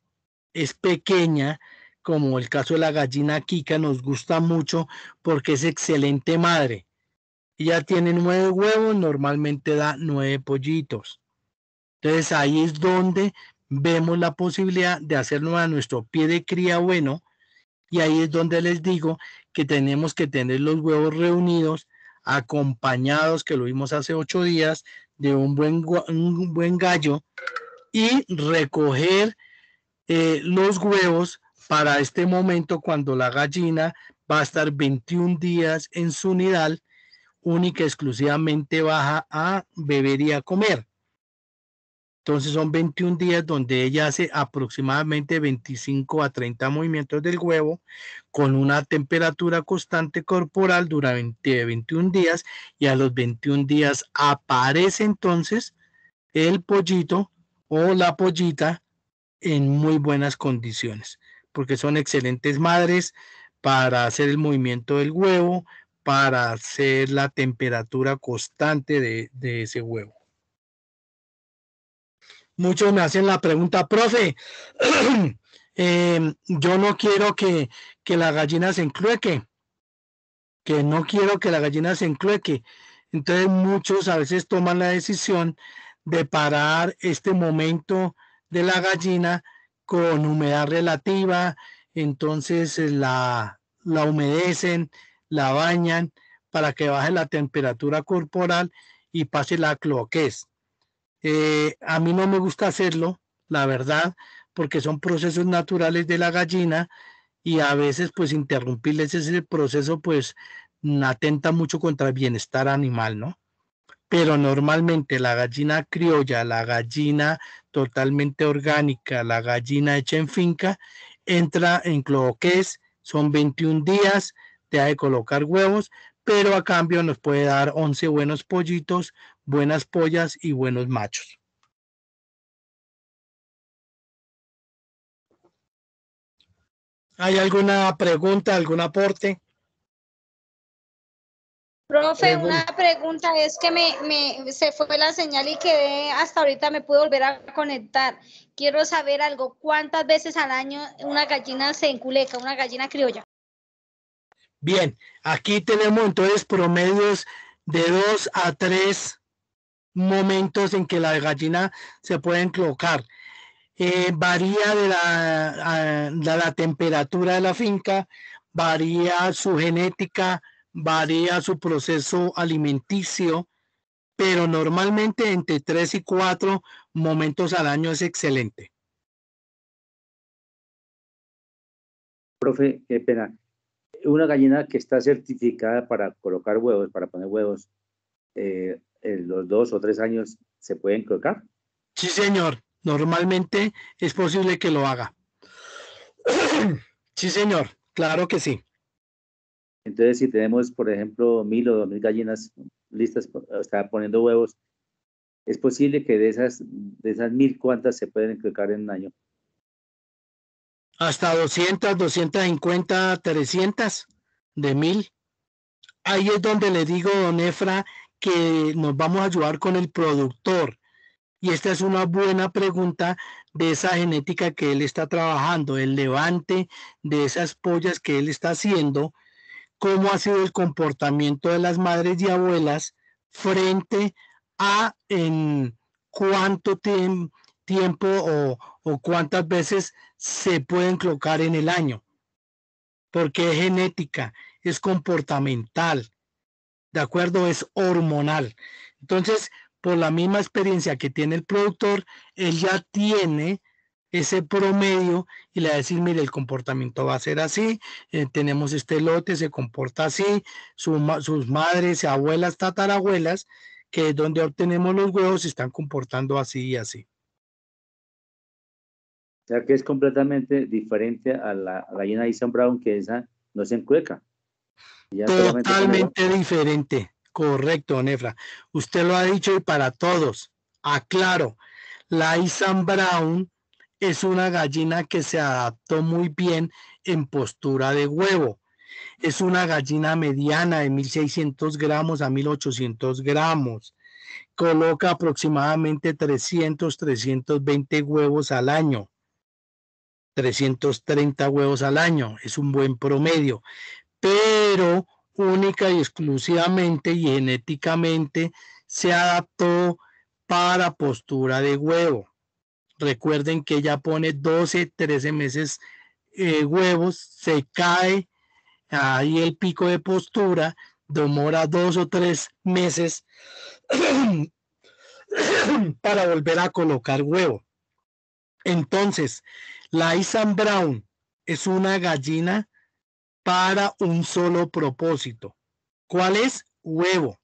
es pequeña, como el caso de la gallina quica, nos gusta mucho porque es excelente madre. Ella tiene 9 huevos, normalmente da 9 pollitos. Entonces ahí es donde vemos la posibilidad de hacerlo a nuestro pie de cría bueno, y ahí es donde les digo que tenemos que tener los huevos reunidos, acompañados, que lo vimos hace 8 días, de un buen gallo, y recoger los huevos para este momento cuando la gallina va a estar 21 días en su nidal, única y exclusivamente baja a beber y a comer. Entonces son 21 días donde ella hace aproximadamente 25 a 30 movimientos del huevo con una temperatura constante corporal durante 21 días, y a los 21 días aparece entonces el pollito o la pollita en muy buenas condiciones, porque son excelentes madres para hacer el movimiento del huevo, para hacer la temperatura constante de ese huevo. Muchos me hacen la pregunta, profe, yo no quiero que que la gallina se enclueque, que no quiero que la gallina se enclueque. Entonces muchos a veces toman la decisión de parar este momento de la gallina con humedad relativa, entonces la humedecen, la bañan para que baje la temperatura corporal y pase la cloaquez. A mí no me gusta hacerlo, la verdad, porque son procesos naturales de la gallina y a veces pues interrumpirles ese proceso pues atenta mucho contra el bienestar animal, ¿no? Pero normalmente la gallina criolla, la gallina totalmente orgánica, la gallina hecha en finca, entra en cloaquez, son 21 días, te ha de colocar huevos, pero a cambio nos puede dar 11 buenos pollitos, buenas pollas y buenos machos. ¿Hay alguna pregunta, algún aporte? Profe, una pregunta es que se fue la señal y quedé hasta ahorita, me pude volver a conectar. Quiero saber algo, ¿cuántas veces al año una gallina se enculeca, una gallina criolla? Bien, aquí tenemos entonces promedios de 2 a 3 momentos en que la gallina se puede encloacar. Varía de la temperatura de la finca, varía su genética, varía su proceso alimenticio, pero normalmente entre 3 y 4 momentos al año es excelente. Profe, qué pena. Una gallina que está certificada para colocar huevos, para poner huevos, en los 2 o 3 años, ¿se pueden colocar? Sí, señor. Normalmente es posible que lo haga. Sí, señor. Claro que sí. Entonces, si tenemos, por ejemplo, 1000 o 2000 gallinas listas, está poniendo huevos, ¿es posible que de esas 1000, cuántas se pueden colocar en un año? Hasta 200, 250, 300 de 1000. Ahí es donde le digo, don Efra, que nos vamos a ayudar con el productor. Y esta es una buena pregunta de esa genética que él está trabajando, el levante de esas pollas que él está haciendo, cómo ha sido el comportamiento de las madres y abuelas frente a en cuánto tiempo o cuántas veces se pueden colocar en el año, porque es genética, es comportamental, ¿de acuerdo? Es hormonal. Entonces, por la misma experiencia que tiene el productor, él ya tiene ese promedio y le va a decir, mire, el comportamiento va a ser así, tenemos este lote, se comporta así, sus madres, abuelas, tatarabuelas, que es donde obtenemos los huevos, se están comportando así y así. O sea, que es completamente diferente a la gallina Easton Brown, que esa no se encueca. Totalmente diferente. Correcto, Nefra. Usted lo ha dicho y para todos. Aclaro, la Easton Brown es una gallina que se adaptó muy bien en postura de huevo. Es una gallina mediana de 1600 gramos a 1800 gramos. Coloca aproximadamente 300, 320 huevos al año. 330 huevos al año. Es un buen promedio. Pero única y exclusivamente y genéticamente se adaptó para postura de huevo. Recuerden que ella pone 12, 13 meses huevos, se cae ahí el pico de postura, demora 2 o 3 meses para volver a colocar huevo. Entonces, la Easton Brown es una gallina para un solo propósito. ¿Cuál es? Huevo.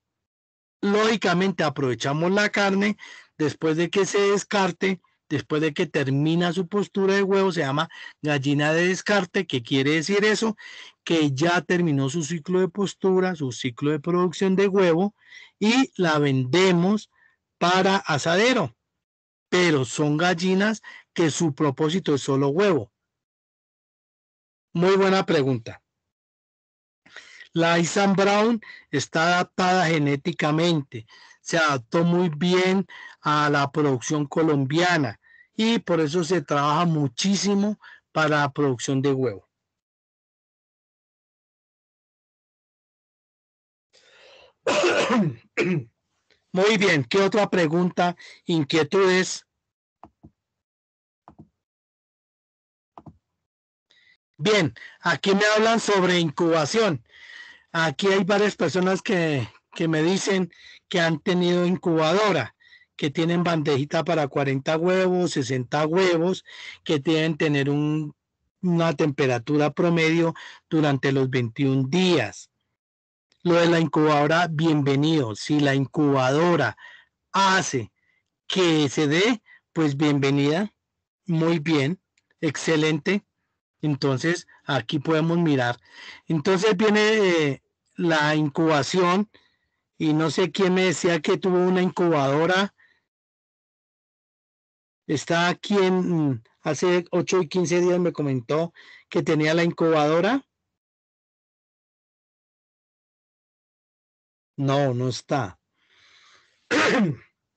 Lógicamente aprovechamos la carne después de que se descarte, después de que termina su postura de huevo, se llama gallina de descarte, que quiere decir eso, que ya terminó su ciclo de postura, su ciclo de producción de huevo y la vendemos para asadero. Pero son gallinas que su propósito es solo huevo. Muy buena pregunta. La Easton Brown está adaptada genéticamente, se adaptó muy bien a la producción colombiana y por eso se trabaja muchísimo para la producción de huevo. Muy bien, ¿qué otra pregunta, inquietudes? Bien, aquí me hablan sobre incubación. Aquí hay varias personas que me dicen que han tenido incubadora, que tienen bandejita para 40 huevos, 60 huevos, que deben tener una temperatura promedio durante los 21 días. Lo de la incubadora, bienvenido. Si la incubadora hace que se dé, pues bienvenida. Muy bien, excelente. Entonces, aquí podemos mirar. Entonces viene la incubación y no sé quién me decía que tuvo una incubadora. Está aquí hace 8 y 15 días me comentó que tenía la incubadora. No, no está.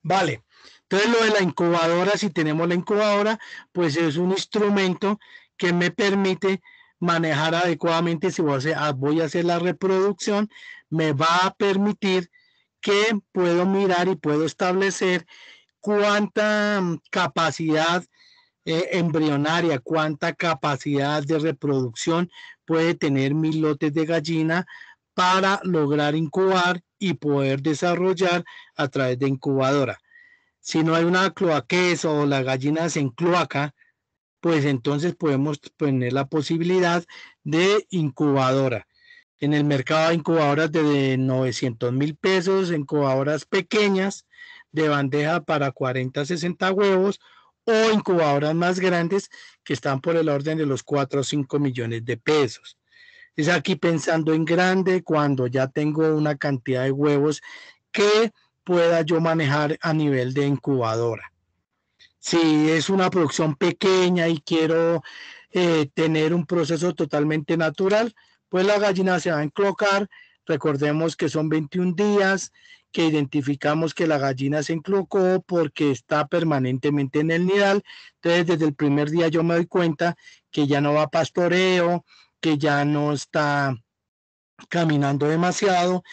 Vale. Entonces lo de la incubadora, si tenemos la incubadora, pues es un instrumento que me permite manejar adecuadamente. Si voy a hacer la reproducción, me va a permitir que puedo mirar y puedo establecer cuánta capacidad embrionaria, cuánta capacidad de reproducción puede tener mis lotes de gallina para lograr incubar y poder desarrollar a través de incubadora. Si no hay una cloaquez o la gallina se encloaca, pues entonces podemos tener la posibilidad de incubadora. En el mercado hay incubadoras de 900,000 pesos, incubadoras pequeñas de bandeja para 40, 60 huevos o incubadoras más grandes que están por el orden de los 4 o 5 millones de pesos. Es aquí pensando en grande cuando ya tengo una cantidad de huevos que pueda yo manejar a nivel de incubadora. Si es una producción pequeña y quiero tener un proceso totalmente natural, pues la gallina se va a enclocar. Recordemos que son 21 días, que identificamos que la gallina se enclocó porque está permanentemente en el nidal. Entonces, desde el primer día yo me doy cuenta que ya no va a pastoreo, que ya no está caminando demasiado,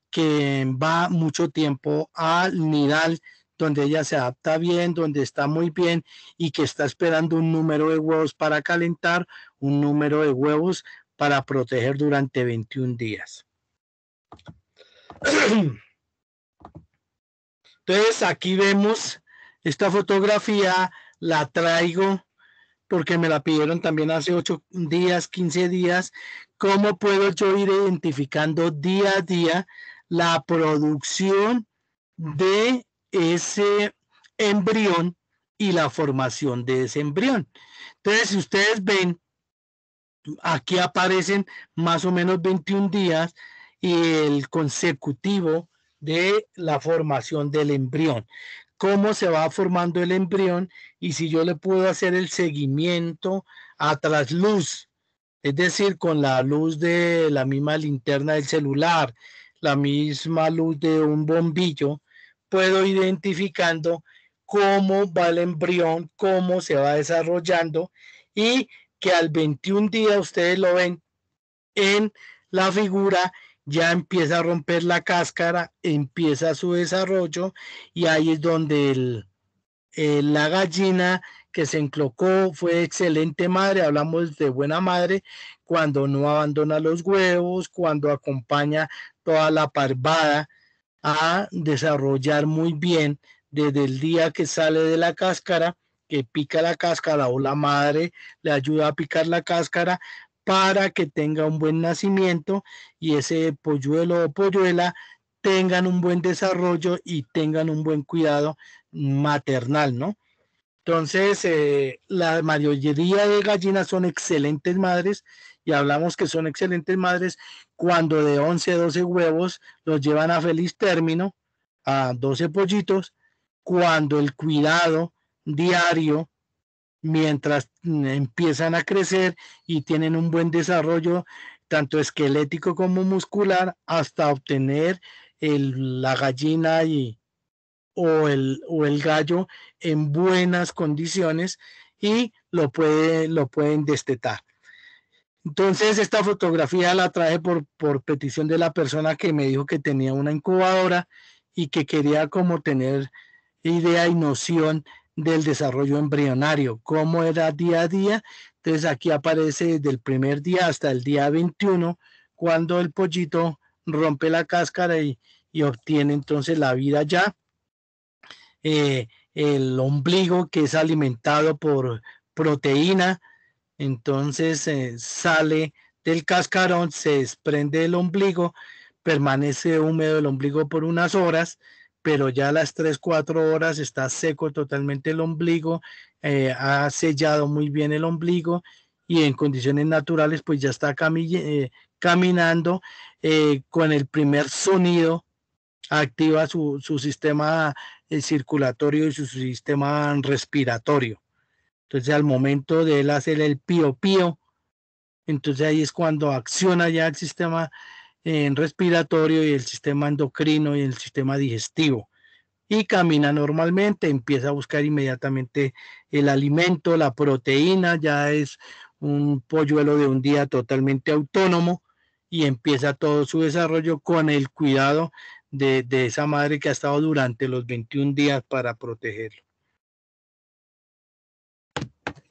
que va mucho tiempo al nidal, donde ella se adapta bien, donde está muy bien y que está esperando un número de huevos para calentar, un número de huevos para proteger durante 21 días. Entonces aquí vemos esta fotografía, la traigo porque me la pidieron también hace 8 días, 15 días, cómo puedo yo ir identificando día a día la producción de ese embrión y la formación de ese embrión. Entonces, si ustedes ven, aquí aparecen más o menos 21 días y el consecutivo de la formación del embrión. Cómo se va formando el embrión y si yo le puedo hacer el seguimiento a trasluz, es decir, con la luz de la misma linterna del celular, la misma luz de un bombillo, puedo identificando cómo va el embrión, cómo se va desarrollando y que al 21 día ustedes lo ven en la figura, ya empieza a romper la cáscara, empieza su desarrollo y ahí es donde la gallina que se enclocó fue excelente madre. Hablamos de buena madre cuando no abandona los huevos, cuando acompaña toda la parvada a desarrollar muy bien desde el día que sale de la cáscara, que pica la cáscara o la madre le ayuda a picar la cáscara para que tenga un buen nacimiento y ese polluelo o polluela tengan un buen desarrollo y tengan un buen cuidado maternal, ¿no? Entonces, la mayoría de gallinas son excelentes madres y hablamos que son excelentes madres cuando de 11 a 12 huevos los llevan a feliz término, a 12 pollitos, cuando el cuidado diario, mientras empiezan a crecer y tienen un buen desarrollo, tanto esquelético como muscular, hasta obtener la gallina o el gallo en buenas condiciones y lo pueden destetar. Entonces esta fotografía la traje por petición de la persona que me dijo que tenía una incubadora y que quería como tener idea y noción del desarrollo embrionario, cómo era día a día. Entonces aquí aparece desde el primer día hasta el día 21, cuando el pollito rompe la cáscara y obtiene entonces la vida ya. El ombligo que es alimentado por proteína, entonces sale del cascarón, se desprende el ombligo, permanece húmedo el ombligo por unas horas, pero ya a las 3-4 horas está seco totalmente el ombligo, ha sellado muy bien el ombligo y en condiciones naturales pues ya está caminando con el primer sonido, activa su sistema circulatorio y su sistema respiratorio. Entonces al momento de él hacer el pío pío, entonces ahí es cuando acciona ya el sistema respiratorio y el sistema endocrino y el sistema digestivo. Y camina normalmente, empieza a buscar inmediatamente el alimento, la proteína, ya es un polluelo de un día totalmente autónomo y empieza todo su desarrollo con el cuidado de esa madre que ha estado durante los 21 días para protegerlo.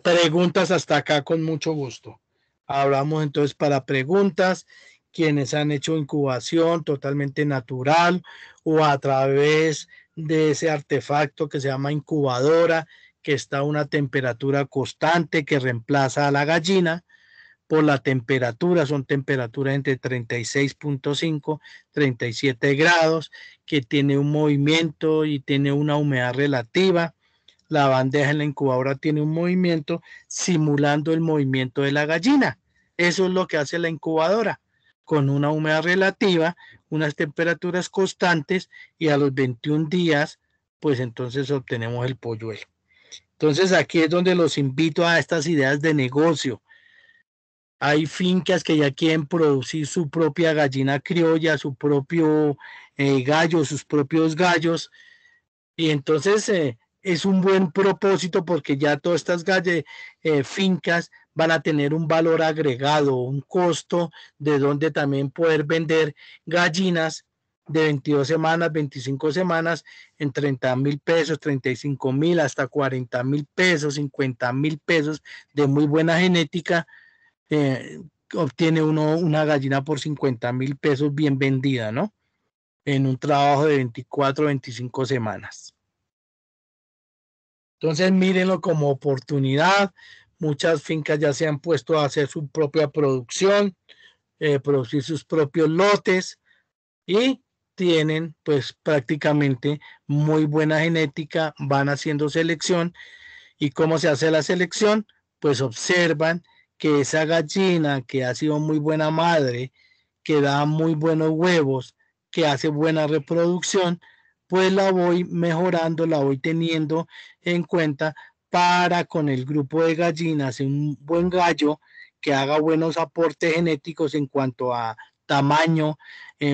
Preguntas hasta acá con mucho gusto. Hablamos entonces para preguntas, quienes han hecho incubación totalmente natural o a través de ese artefacto que se llama incubadora, que está a una temperatura constante que reemplaza a la gallina por la temperatura, son temperaturas entre 36.5, 37 grados, que tiene un movimiento y tiene una humedad relativa. La bandeja en la incubadora tiene un movimiento simulando el movimiento de la gallina. Eso es lo que hace la incubadora, con una humedad relativa, unas temperaturas constantes y a los 21 días, pues entonces obtenemos el polluelo. Entonces aquí es donde los invito a estas ideas de negocio. Hay fincas que ya quieren producir su propia gallina criolla, su propio gallo, sus propios gallos, y entonces es un buen propósito porque ya todas estas fincas van a tener un valor agregado, un costo de donde también poder vender gallinas de 22 semanas, 25 semanas en 30,000 pesos, 35,000 hasta 40,000 pesos, 50,000 pesos de muy buena genética. Obtiene uno una gallina por 50,000 pesos bien vendida, ¿no? En un trabajo de 24, 25 semanas. Entonces mírenlo como oportunidad. Muchas fincas ya se han puesto a hacer su propia producción, producir sus propios lotes y tienen pues prácticamente muy buena genética, van haciendo selección. ¿Y cómo se hace la selección? Pues observan que esa gallina que ha sido muy buena madre, que da muy buenos huevos, que hace buena reproducción, pues la voy mejorando, la voy teniendo en cuenta para con el grupo de gallinas, un buen gallo que haga buenos aportes genéticos en cuanto a tamaño,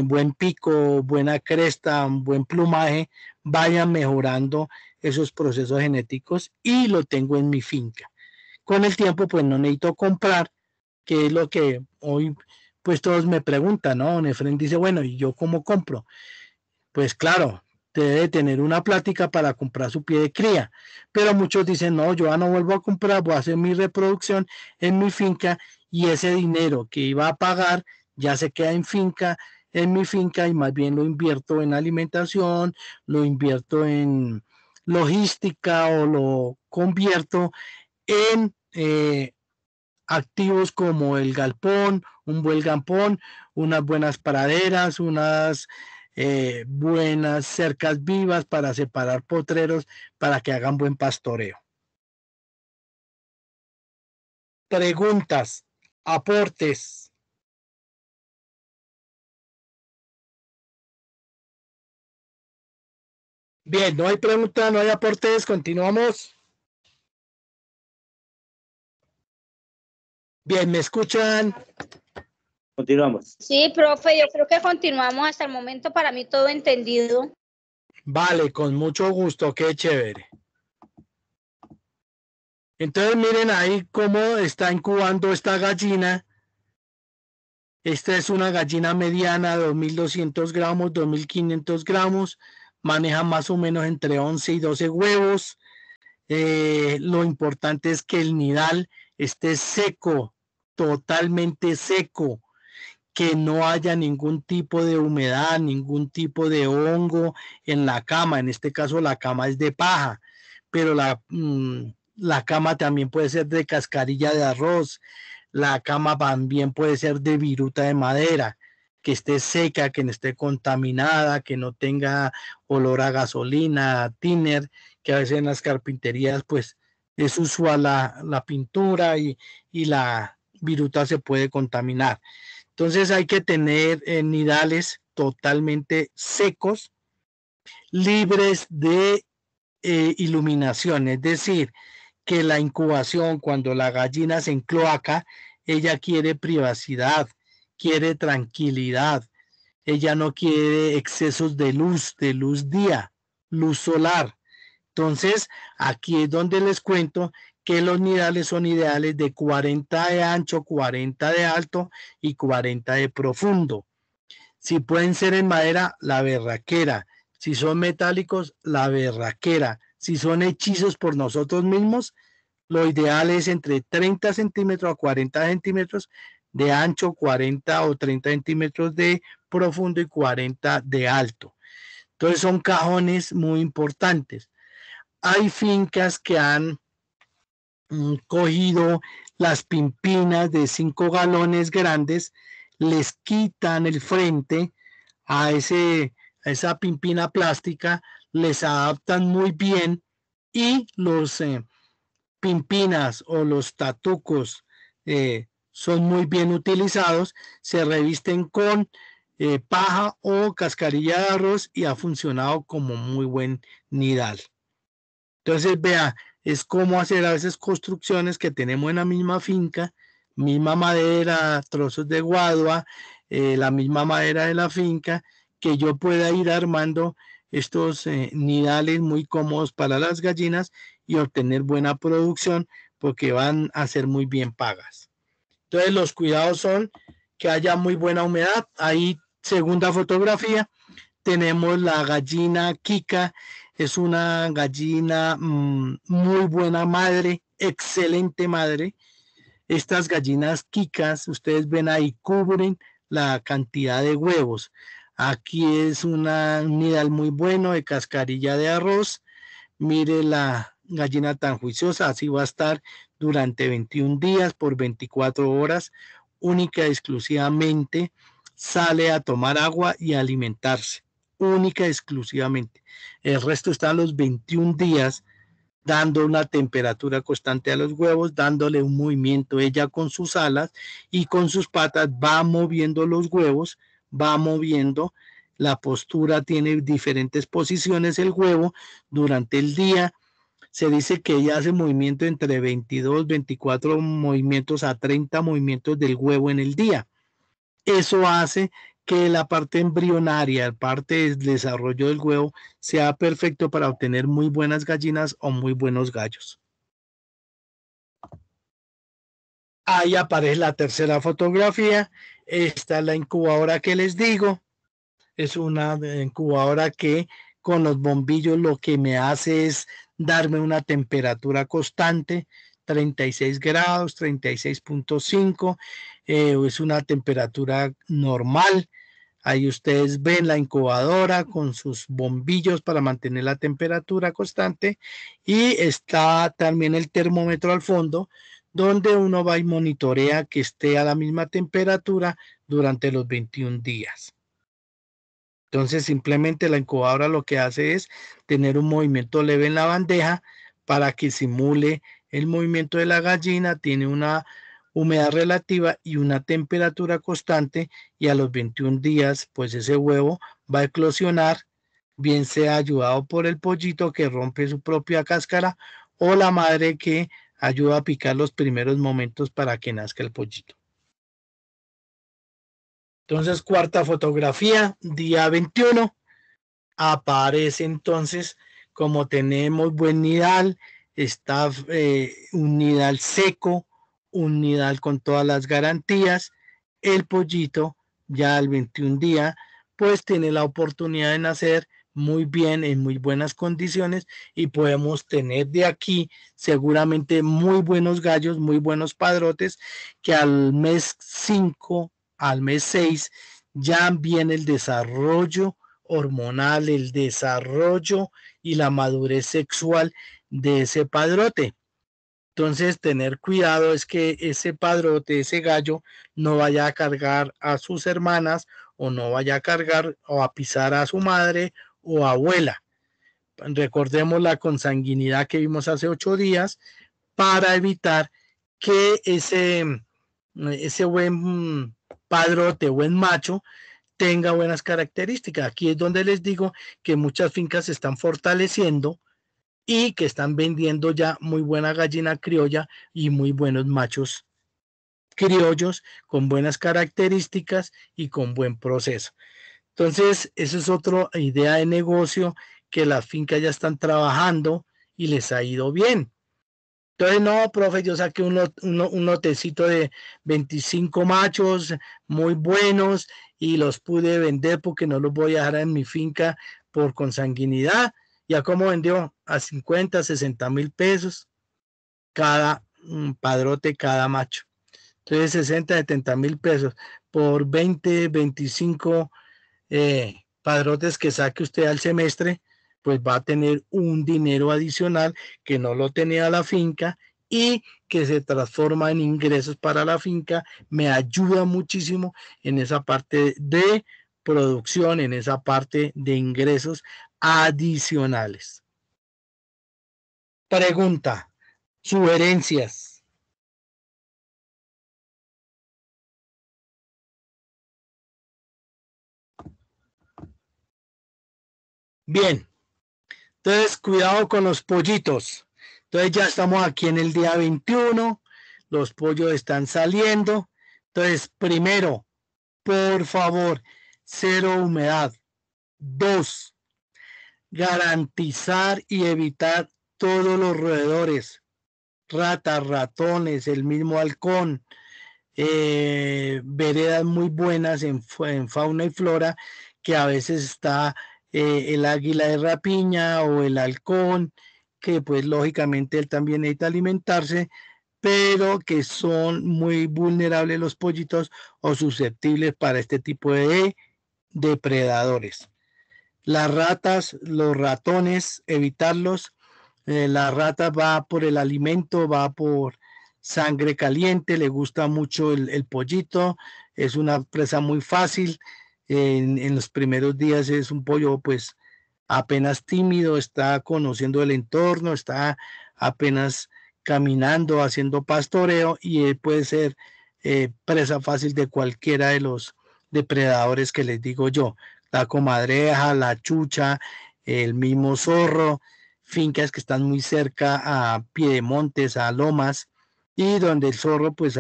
buen pico, buena cresta, buen plumaje, vayan mejorando esos procesos genéticos y lo tengo en mi finca. Con el tiempo, pues no necesito comprar, que es lo que hoy, pues todos me preguntan, ¿no? Efren dice, bueno, ¿y yo cómo compro? Pues claro, debe tener una plática para comprar su pie de cría, pero muchos dicen, no, yo ya no vuelvo a comprar, voy a hacer mi reproducción en mi finca y ese dinero que iba a pagar ya se queda en mi finca y más bien lo invierto en alimentación, lo invierto en logística o lo convierto en activos como el galpón, un buen galpón, unas buenas praderas, unas buenas cercas vivas para separar potreros para que hagan buen pastoreo. Preguntas, aportes. Bien, no hay preguntas, no hay aportes, continuamos. Bien, ¿me escuchan? Continuamos. Sí, profe, yo creo que continuamos hasta el momento, para mí todo entendido. Vale, con mucho gusto, qué chévere. Entonces miren ahí cómo está incubando esta gallina Esta es una gallina mediana, 2.200 gramos, 2.500 gramos, maneja más o menos entre 11 y 12 huevos. Lo importante es que el nidal esté seco, totalmente seco, que no haya ningún tipo de humedad, ningún tipo de hongo en la cama. En este caso la cama es de paja, pero la cama también puede ser de cascarilla de arroz, la cama también puede ser de viruta de madera, que esté seca, que no esté contaminada, que no tenga olor a gasolina, a thinner, que a veces en las carpinterías pues es usual la pintura y la viruta se puede contaminar. Entonces hay que tener nidales totalmente secos, libres de iluminación, es decir, que la incubación, cuando la gallina se encloaca, ella quiere privacidad, quiere tranquilidad, ella no quiere excesos de luz día, luz solar. Entonces, aquí es donde les cuento que los nidales son ideales de 40 de ancho, 40 de alto y 40 de profundo. Si pueden ser en madera, la berraquera. Si son metálicos, la berraquera. Si son hechizos por nosotros mismos, lo ideal es entre 30 centímetros a 40 centímetros de ancho, 40 o 30 centímetros de profundo y 40 de alto. Entonces son cajones muy importantes. Hay fincas que han cogido las pimpinas de 5 galones grandes, les quitan el frente a esa pimpina plástica, les adaptan muy bien y los pimpinas o los tatucos son muy bien utilizados, se revisten con paja o cascarilla de arroz y ha funcionado como muy buen nidal. Entonces, vea, es como hacer a veces construcciones que tenemos en la misma finca, misma madera, trozos de guadua, la misma madera de la finca, que yo pueda ir armando estos nidales muy cómodos para las gallinas y obtener buena producción porque van a ser muy bien pagas. Entonces, los cuidados son que haya muy buena humedad. Ahí, segunda fotografía, tenemos la gallina Kika. Es una gallina muy buena madre, excelente madre. Estas gallinas Kikas, ustedes ven ahí, cubren la cantidad de huevos. Aquí es un nidal muy bueno de cascarilla de arroz. Mire la gallina tan juiciosa, así va a estar durante 21 días por 24 horas, única y exclusivamente sale a tomar agua y a alimentarse, única y exclusivamente. El resto está a los 21 días dando una temperatura constante a los huevos, dándole un movimiento ella con sus alas y con sus patas va moviendo los huevos, va moviendo la postura, tiene diferentes posiciones el huevo durante el día. Se dice que ella hace movimiento entre 22, 24 movimientos a 30 movimientos del huevo en el día. Eso hace que la parte embrionaria, la parte del desarrollo del huevo, sea perfecto para obtener muy buenas gallinas o muy buenos gallos. Ahí aparece la tercera fotografía. Esta es la incubadora que les digo. Es una incubadora que con los bombillos lo que me hace es darme una temperatura constante, 36 grados, 36.5, es una temperatura normal. Ahí ustedes ven la incubadora con sus bombillos para mantener la temperatura constante y está también el termómetro al fondo donde uno va y monitorea que esté a la misma temperatura durante los 21 días. Entonces simplemente la incubadora lo que hace es tener un movimiento leve en la bandeja para que simule el movimiento de la gallina, tiene una humedad relativa y una temperatura constante y a los 21 días pues ese huevo va a eclosionar, bien sea ayudado por el pollito que rompe su propia cáscara o la madre que ayuda a picar los primeros momentos para que nazca el pollito. Entonces, cuarta fotografía, día 21, aparece entonces como tenemos buen nidal, está un nidal seco, un nidal con todas las garantías, el pollito ya al 21 día pues tiene la oportunidad de nacer muy bien, en muy buenas condiciones, y podemos tener de aquí seguramente muy buenos gallos, muy buenos padrotes, que al mes 5, al mes 6, ya viene el desarrollo hormonal, el desarrollo y la madurez sexual de ese padrote. Entonces, tener cuidado es que ese padrote, ese gallo, no vaya a cargar a sus hermanas, o no vaya a cargar o a pisar a su madre o abuela. Recordemos la consanguinidad que vimos hace 8 días para evitar que ese buen padrote, buen macho, tenga buenas características. Aquí es donde les digo que muchas fincas se están fortaleciendo y que están vendiendo ya muy buena gallina criolla y muy buenos machos criollos con buenas características y con buen proceso. Entonces, eso es otra idea de negocio que las fincas ya están trabajando y les ha ido bien. Entonces, no, profe, yo saqué un lotecito de 25 machos muy buenos y los pude vender porque no los voy a dejar en mi finca por consanguinidad. ¿Ya cómo vendió? A 50, 60 mil pesos cada padrote, cada macho. Entonces, 60, 70 mil pesos por 20, 25 padrotes que saque usted al semestre, pues va a tener un dinero adicional que no lo tenía la finca y que se transforma en ingresos para la finca. Me ayuda muchísimo en esa parte de producción, en esa parte de ingresos adicionales. Pregunta, sugerencias. Bien, entonces cuidado con los pollitos. Entonces ya estamos aquí en el día 21, los pollos están saliendo. Entonces, primero, por favor, cero humedad. 2, garantizar y evitar todos los roedores, ratas, ratones, el mismo halcón, veredas muy buenas en fauna y flora, que a veces está el águila de rapiña o el halcón, que pues lógicamente él también necesita alimentarse, pero que son muy vulnerables los pollitos o susceptibles para este tipo de depredadores. Las ratas, los ratones, evitarlos. La rata va por el alimento, va por sangre caliente, le gusta mucho el pollito, es una presa muy fácil. En los primeros días es un pollo pues apenas tímido, está conociendo el entorno, está apenas caminando, haciendo pastoreo, y puede ser presa fácil de cualquiera de los depredadores que les digo yo, la comadreja, la chucha, el mismo zorro, fincas que están muy cerca a piedemontes, a lomas, y donde el zorro pues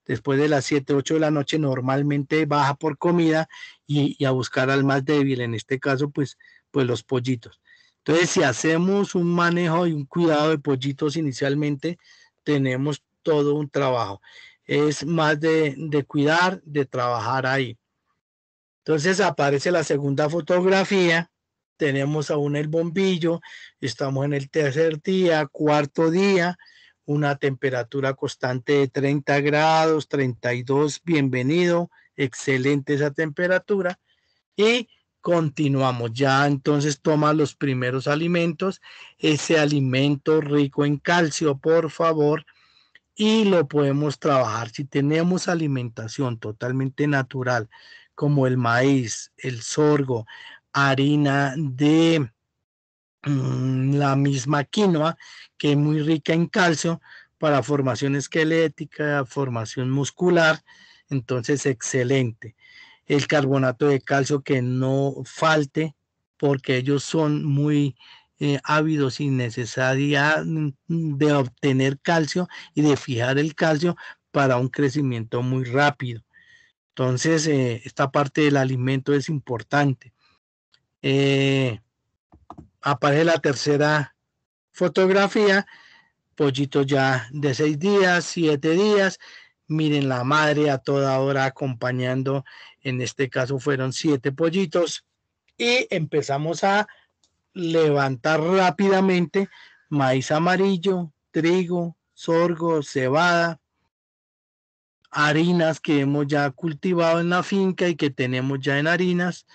después de las 7, 8 de la noche normalmente baja por comida y a buscar al más débil, en este caso pues los pollitos. Entonces, si hacemos un manejo y un cuidado de pollitos inicialmente, tenemos todo un trabajo. Es más de cuidar, de trabajar ahí. Entonces aparece la segunda fotografía. Tenemos aún el bombillo. Estamos en el tercer día, cuarto día. Una temperatura constante de 30 grados, 32. Bienvenido. Excelente esa temperatura. Y continuamos. Ya entonces toma los primeros alimentos. Ese alimento rico en calcio, por favor. Y lo podemos trabajar. Si tenemos alimentación totalmente natural, como el maíz, el sorgo, harina de la misma quinoa, que es muy rica en calcio para formación esquelética, formación muscular, entonces excelente. El carbonato de calcio que no falte, porque ellos son muy ávidos y necesidad de obtener calcio y de fijar el calcio para un crecimiento muy rápido. Entonces, esta parte del alimento es importante. Aparece la tercera fotografía, pollito ya de 6 días, 7 días, Miren, la madre a toda hora acompañando, en este caso fueron 7 pollitos, y empezamos a levantar rápidamente maíz amarillo, trigo, sorgo, cebada, harinas que hemos ya cultivado en la finca y que tenemos ya en harinas,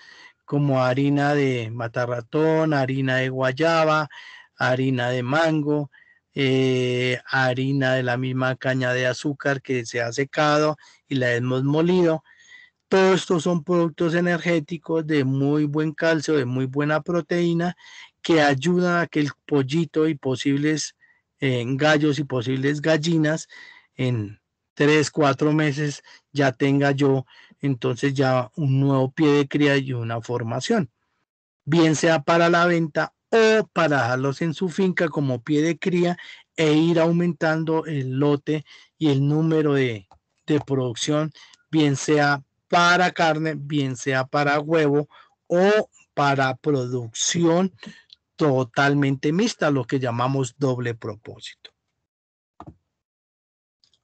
como harina de matarratón, harina de guayaba, harina de mango, harina de la misma caña de azúcar que se ha secado y la hemos molido. Todos estos son productos energéticos de muy buen calcio, de muy buena proteína, que ayudan a que el pollito y posibles gallos y posibles gallinas en 3, 4 meses ya tenga yo entonces ya un nuevo pie de cría y una formación, bien sea para la venta o para dejarlos en su finca como pie de cría e ir aumentando el lote y el número de producción, bien sea para carne, bien sea para huevo o para producción totalmente mixta, lo que llamamos doble propósito.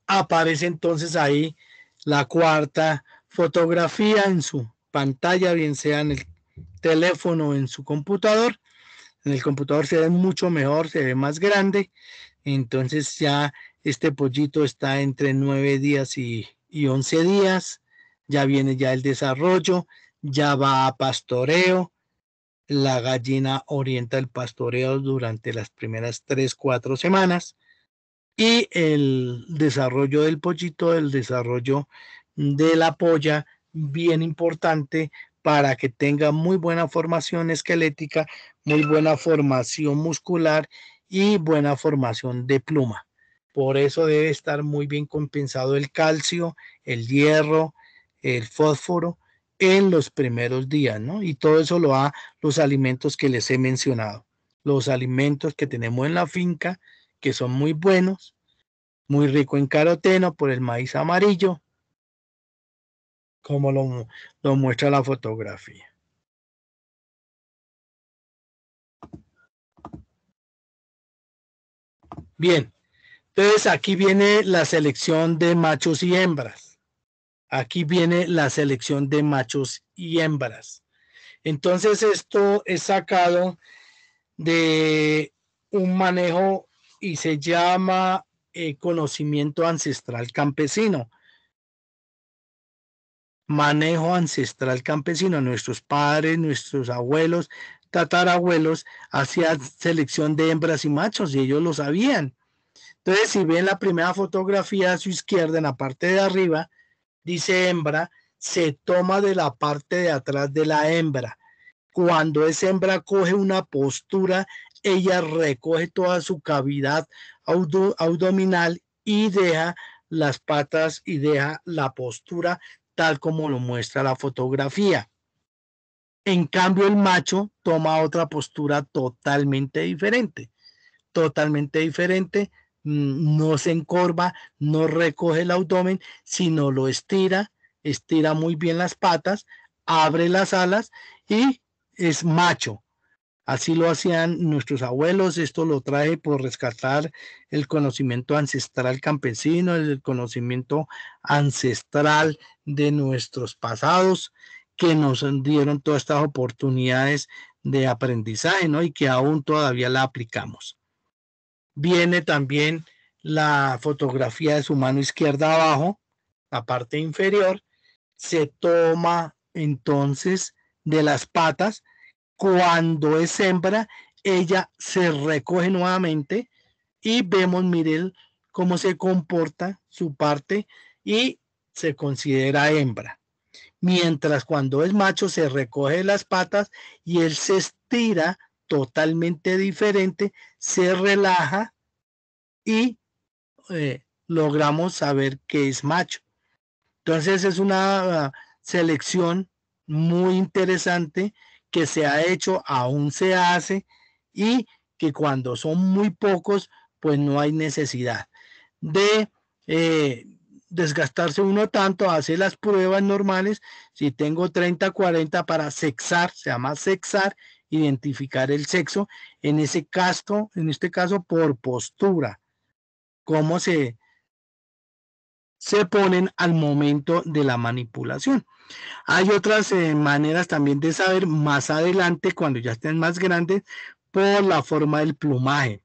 Aparece entonces ahí la cuarta fotografía en su pantalla, bien sea en el teléfono o en su computador. En el computador se ve mucho mejor, se ve más grande. Entonces ya este pollito está entre 9 días y 11 días. Ya viene ya el desarrollo, ya va a pastoreo. La gallina orienta el pastoreo durante las primeras 3, 4 semanas. Y el desarrollo del pollito, el desarrollo de la polla, bien importante para que tenga muy buena formación esquelética, muy buena formación muscular y buena formación de pluma. Por eso debe estar muy bien compensado el calcio, el hierro, el fósforo en los primeros días, ¿no? Y todo eso lo da los alimentos que les he mencionado. Los alimentos que tenemos en la finca, que son muy buenos, muy rico en caroteno por el maíz amarillo, como lo muestra la fotografía. Bien, entonces aquí viene la selección de machos y hembras. Aquí viene la selección de machos y hembras. Entonces esto es sacado de un manejo y se llama conocimiento ancestral campesino. Manejo ancestral campesino. Nuestros padres, nuestros abuelos, tatarabuelos hacían selección de hembras y machos y ellos lo sabían. Entonces, si ven la primera fotografía a su izquierda, en la parte de arriba, dice hembra, se toma de la parte de atrás de la hembra. Cuando esa hembra coge una postura, ella recoge toda su cavidad abdominal y deja las patas y deja la postura tal como lo muestra la fotografía. En cambio, el macho toma otra postura totalmente diferente, no se encorva, no recoge el abdomen, sino lo estira muy bien las patas, abre las alas y es macho. Así lo hacían nuestros abuelos. Esto lo trae por rescatar el conocimiento ancestral campesino, el conocimiento ancestral de nuestros pasados que nos dieron todas estas oportunidades de aprendizaje, ¿no? Y que aún todavía la aplicamos. Viene también la fotografía de su mano izquierda abajo, la parte inferior. Se toma entonces de las patas. Cuando es hembra, ella se recoge nuevamente y vemos, miren cómo se comporta su parte y se considera hembra. Mientras cuando es macho se recoge las patas y él se estira totalmente diferente, se relaja y logramos saber que es macho. Entonces es una selección muy interesante que se ha hecho, aún se hace, y que cuando son muy pocos, pues no hay necesidad de desgastarse uno tanto, hacer las pruebas normales. Si tengo 30, 40 para sexar, se llama sexar, identificar el sexo, en este caso por postura, cómo se se ponen al momento de la manipulación. Hay otras maneras también de saber más adelante, cuando ya estén más grandes, por la forma del plumaje.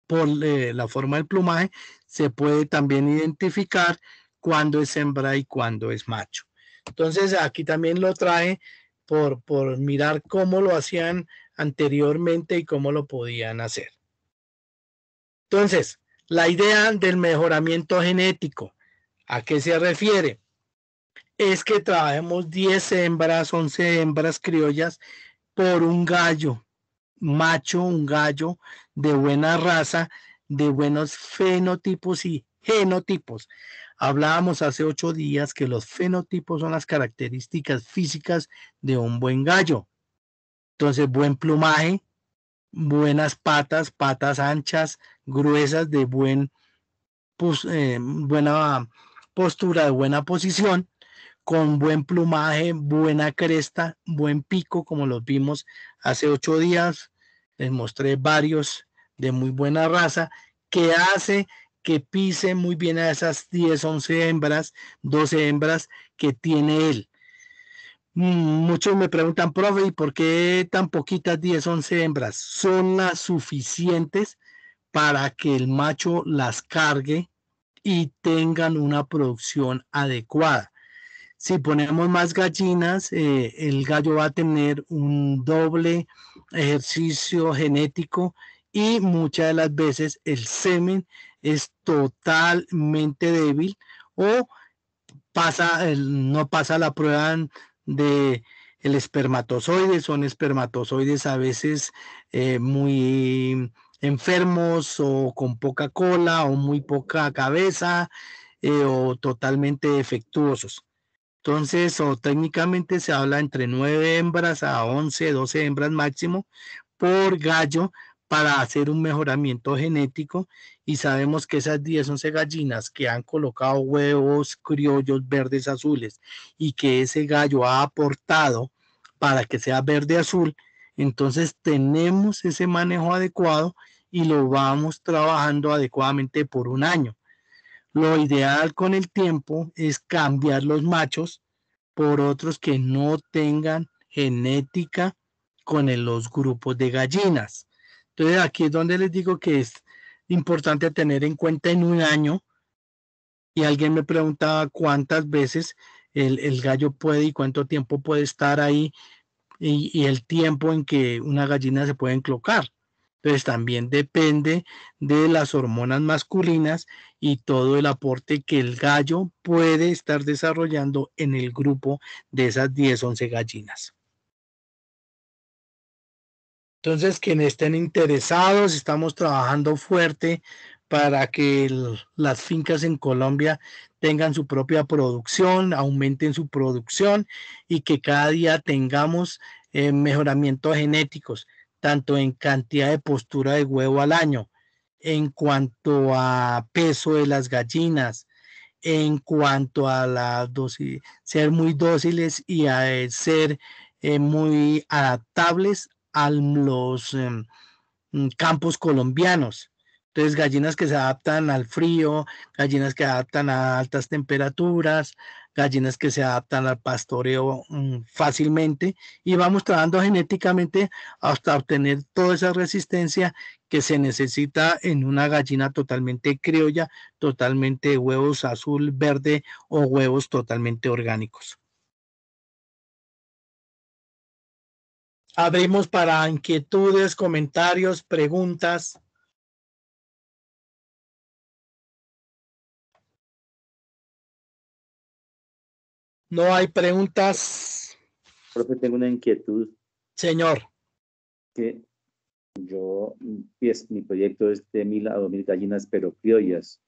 Por la forma del plumaje se puede también identificar cuándo es hembra y cuándo es macho. Entonces aquí también lo trae por mirar cómo lo hacían anteriormente y cómo lo podían hacer. Entonces, la idea del mejoramiento genético, ¿a qué se refiere? Es que trabajemos 10 hembras, 11 hembras criollas por un gallo macho, un gallo de buena raza, de buenos fenotipos y genotipos. Hablábamos hace 8 días que los fenotipos son las características físicas de un buen gallo. Entonces, buen plumaje, buenas patas, patas anchas, gruesas, de buena postura, de buena posición, con buen plumaje, buena cresta, buen pico, como los vimos hace 8 días. Les mostré varios de muy buena raza, que hace que pise muy bien a esas 10, 11 hembras, 12 hembras que tiene él. Muchos me preguntan, profe, ¿y por qué tan poquitas 10, 11 hembras? Son las suficientes para que el macho las cargue y tengan una producción adecuada. Si ponemos más gallinas, el gallo va a tener un doble ejercicio genético y muchas de las veces el semen es totalmente débil o no pasa la prueba de el espermatozoide. Son espermatozoides a veces muy enfermos o con poca cola o muy poca cabeza o totalmente defectuosos. Entonces, o técnicamente se habla entre 9 hembras a 11, 12 hembras máximo por gallo para hacer un mejoramiento genético, y sabemos que esas 10, 11 gallinas que han colocado huevos criollos verdes azules y que ese gallo ha aportado para que sea verde azul, entonces tenemos ese manejo adecuado y lo vamos trabajando adecuadamente por un año. Lo ideal con el tiempo es cambiar los machos por otros que no tengan genética con los grupos de gallinas. Entonces aquí es donde les digo que es importante tener en cuenta en un año. Y alguien me preguntaba cuántas veces el gallo puede y cuánto tiempo puede estar ahí y el tiempo en que una gallina se puede enclocar. Entonces también depende de las hormonas masculinas y todo el aporte que el gallo puede estar desarrollando en el grupo de esas 10, 11 gallinas. Entonces, quienes estén interesados, estamos trabajando fuerte para que las fincas en Colombia tengan su propia producción, aumenten su producción y que cada día tengamos mejoramientos genéticos, tanto en cantidad de postura de huevo al año, en cuanto a peso de las gallinas, en cuanto a la dosis, ser muy dóciles y a ser muy adaptables a los campos colombianos. Entonces, gallinas que se adaptan al frío, gallinas que se adaptan a altas temperaturas, gallinas que se adaptan al pastoreo fácilmente, y vamos trabajando genéticamente hasta obtener toda esa resistencia que se necesita en una gallina totalmente criolla, totalmente de huevos azul, verde o huevos totalmente orgánicos. Abrimos para inquietudes, comentarios, preguntas. No hay preguntas. Profe, tengo una inquietud. Señor. Que yo, pues, mi proyecto es de 1000 a 2000 gallinas, pero criollas.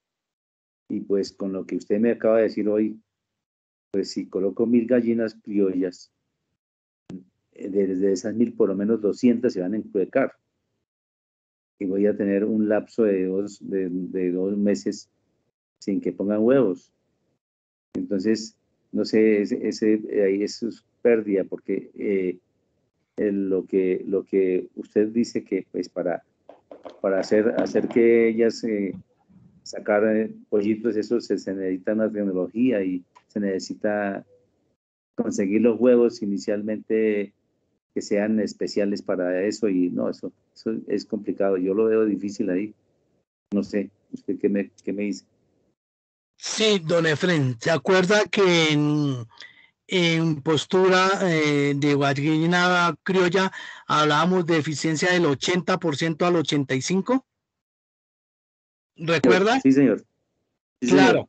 Y pues con lo que usted me acaba de decir hoy, pues si coloco 1000 gallinas criollas, desde esas 1000 por lo menos 200 se van a encruecar. Y voy a tener un lapso de 2 meses sin que pongan huevos. Entonces, no sé, ahí eso es pérdida, porque lo que usted dice que pues para hacer que ellas sacar pollitos, eso se necesita una tecnología y se necesita conseguir los huevos inicialmente que sean especiales para eso y no, eso es complicado. Yo lo veo difícil ahí. No sé, ¿usted qué me dice? Sí, don Efren, ¿se acuerda que en postura de gallina criolla hablábamos de eficiencia del 80% al 85%? ¿Recuerda? Sí, señor. Sí, claro, señor.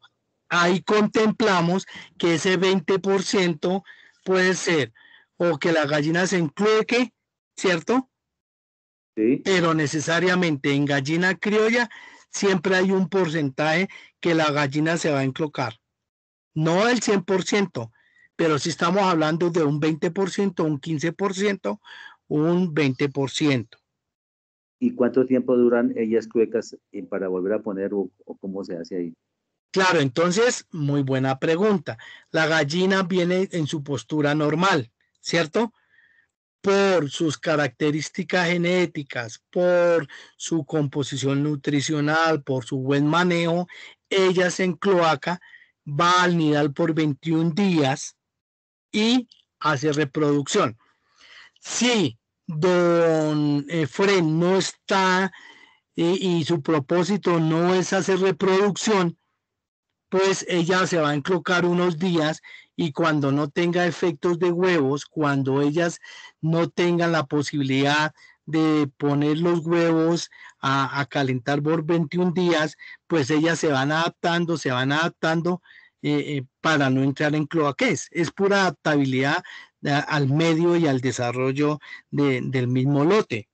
Ahí contemplamos que ese 20% puede ser o que la gallina se encloque, ¿cierto? Sí. Pero necesariamente en gallina criolla siempre hay un porcentaje que la gallina se va a enclocar. No el 100%, pero si estamos hablando de un 20%, un 15%, un 20%. ¿Y cuánto tiempo duran ellas cluecas para volver a poner o cómo se hace ahí? Claro, entonces, muy buena pregunta. La gallina viene en su postura normal, ¿cierto? Por sus características genéticas, por su composición nutricional, por su buen manejo, ella se encloaca, va al nidal por 21 días y hace reproducción. Si don Efren no está y su propósito no es hacer reproducción, pues ella se va a enclocar unos días y cuando no tenga efectos de huevos, cuando ellas no tengan la posibilidad de poner los huevos a calentar por 21 días, pues ellas se van adaptando para no entrar en cloaqués. Es pura adaptabilidad al medio y al desarrollo del mismo lote.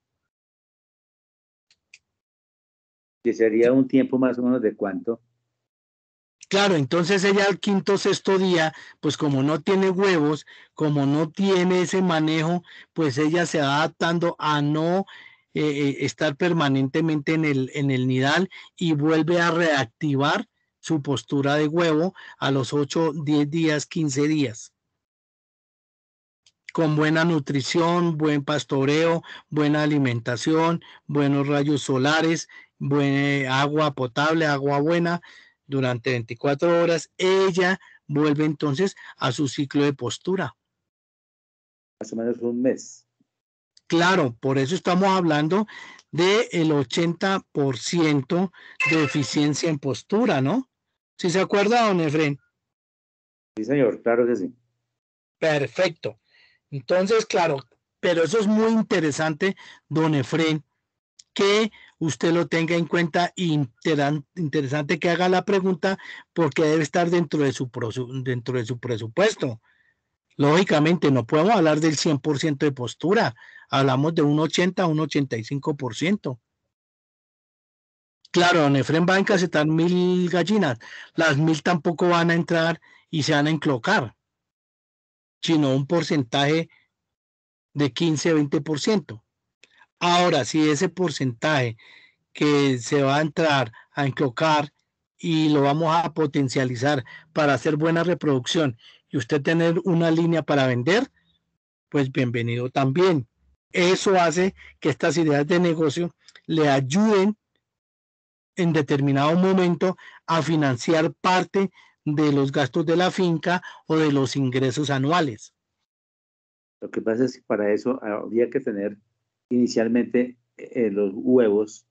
Que sería un tiempo más o menos de cuánto. Claro, entonces ella al quinto, sexto día, pues como no tiene huevos, como no tiene ese manejo, pues ella se va adaptando a no estar permanentemente en el nidal y vuelve a reactivar su postura de huevo a los 8, 10 días, 15 días. Con buena nutrición, buen pastoreo, buena alimentación, buenos rayos solares, buena agua potable, agua buena, durante 24 horas, ella vuelve entonces a su ciclo de postura. Más o menos un mes. Claro, por eso estamos hablando del 80% de eficiencia en postura, ¿no? ¿Sí se acuerda, don Efren? Sí, señor, claro que sí. Perfecto. Entonces, claro, pero eso es muy interesante, don Efren, que usted lo tenga en cuenta y interesante que haga la pregunta porque debe estar dentro de su presupuesto. Lógicamente, no podemos hablar del 100% de postura, hablamos de un 80, un 85%. Claro, don Efren va a encasetar 1000 gallinas, las 1000 tampoco van a entrar y se van a enclocar, sino un porcentaje de 15-20%. Ahora, si ese porcentaje que se va a entrar a enclocar y lo vamos a potencializar para hacer buena reproducción y usted tener una línea para vender, pues bienvenido también. Eso hace que estas ideas de negocio le ayuden en determinado momento a financiar parte de los gastos de la finca o de los ingresos anuales. Lo que pasa es que para eso habría que tener inicialmente los huevos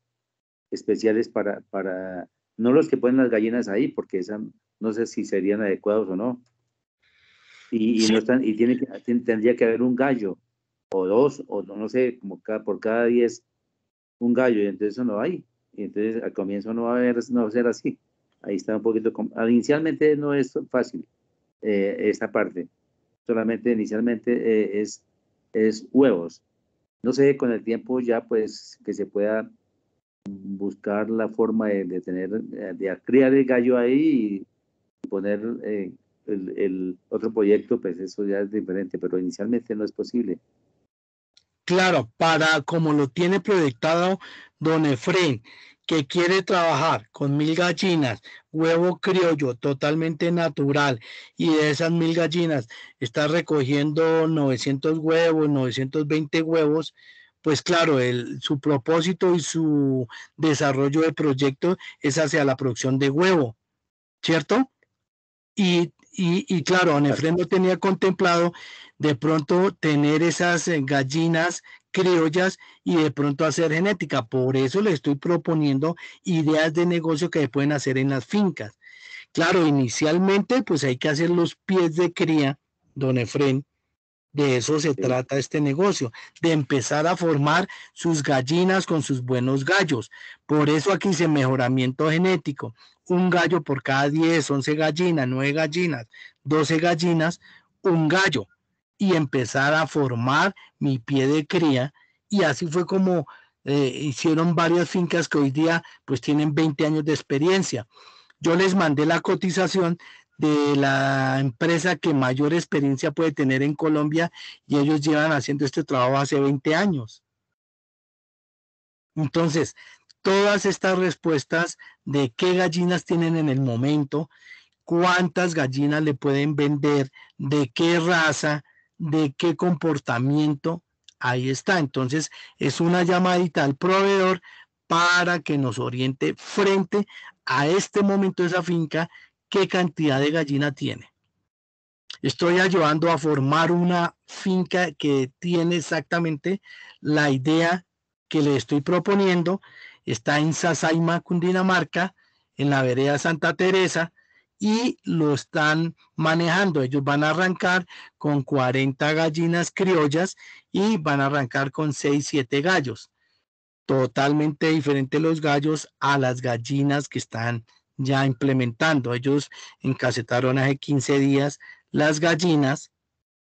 especiales para no los que ponen las gallinas ahí, porque esa, no sé si serían adecuados o no. Y Sí. no están, y tendría que haber un gallo, o dos, o no sé, como por cada 10, un gallo, y entonces eso no hay. Y entonces al comienzo no va a ser así. Ahí está un poquito, inicialmente no es fácil esta parte. Solamente inicialmente es huevos. No sé, con el tiempo ya pues que se pueda buscar la forma de tener, de criar el gallo ahí y poner el otro proyecto, pues eso ya es diferente, pero inicialmente no es posible. Claro, para como lo tiene proyectado don Efren, que quiere trabajar con 1000 gallinas, huevo criollo totalmente natural, y de esas 1000 gallinas está recogiendo 900 huevos, 920 huevos, pues claro, su propósito y su desarrollo de proyecto es hacia la producción de huevo, ¿cierto? Y claro, don Efrén no tenía contemplado de pronto tener esas gallinas criollas y de pronto hacer genética. Por eso le estoy proponiendo ideas de negocio que se pueden hacer en las fincas. Claro, inicialmente pues hay que hacer los pies de cría, don Efrén. De eso se trata este negocio, de empezar a formar sus gallinas con sus buenos gallos. Por eso aquí dice mejoramiento genético. Un gallo por cada 10, 11 gallinas, 9 gallinas, 12 gallinas, un gallo. Y empezar a formar mi pie de cría. Y así fue como hicieron varias fincas que hoy día pues tienen 20 años de experiencia. Yo les mandé la cotización de la empresa que mayor experiencia puede tener en Colombia y ellos llevan haciendo este trabajo hace 20 años. Entonces, todas estas respuestas de qué gallinas tienen en el momento, cuántas gallinas le pueden vender, de qué raza, de qué comportamiento, ahí está. Entonces, es una llamadita al proveedor para que nos oriente frente a este momento de esa finca, qué cantidad de gallina tiene. Estoy ayudando a formar una finca que tiene exactamente la idea que le estoy proponiendo. Está en Sasaima, Cundinamarca, en la vereda Santa Teresa, y lo están manejando. Ellos van a arrancar con 40 gallinas criollas y van a arrancar con 6, 7 gallos. Totalmente diferente los gallos a las gallinas que están ya implementando. Ellos encasetaron hace 15 días las gallinas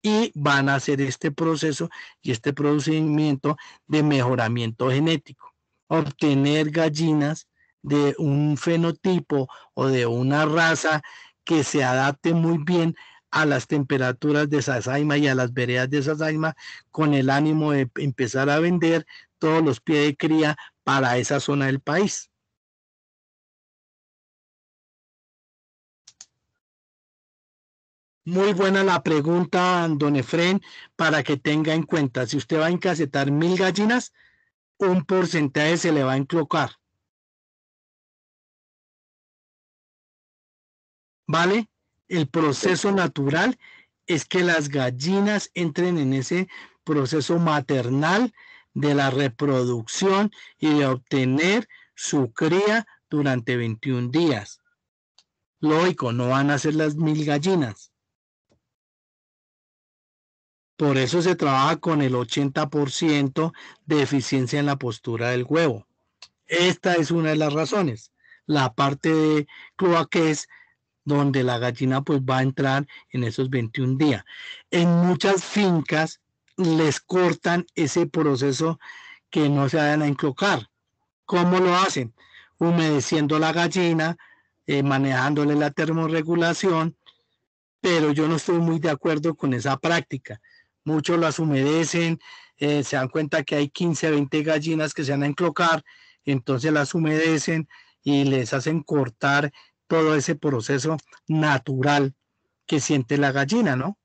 y van a hacer este proceso y este procedimiento de mejoramiento genético. Obtener gallinas de un fenotipo o de una raza que se adapte muy bien a las temperaturas de Sasaima y a las veredas de Sasaima, con el ánimo de empezar a vender todos los pies de cría para esa zona del país. Muy buena la pregunta, don Efrén, para que tenga en cuenta. Si usted va a encasetar 1000 gallinas, un porcentaje se le va a enclocar. ¿Vale? El proceso natural es que las gallinas entren en ese proceso maternal de la reproducción y de obtener su cría durante 21 días. Lógico, no van a ser las 1000 gallinas. Por eso se trabaja con el 80% de eficiencia en la postura del huevo. Esta es una de las razones. La parte de cloaqués, donde la gallina pues va a entrar en esos 21 días. En muchas fincas les cortan ese proceso que no se vayan a enclocar. ¿Cómo lo hacen? Humedeciendo la gallina, manejándole la termorregulación, pero yo no estoy muy de acuerdo con esa práctica. Muchos las humedecen, se dan cuenta que hay 15, 20 gallinas que se van a enclocar, entonces las humedecen y les hacen cortar todo ese proceso natural que siente la gallina, ¿no?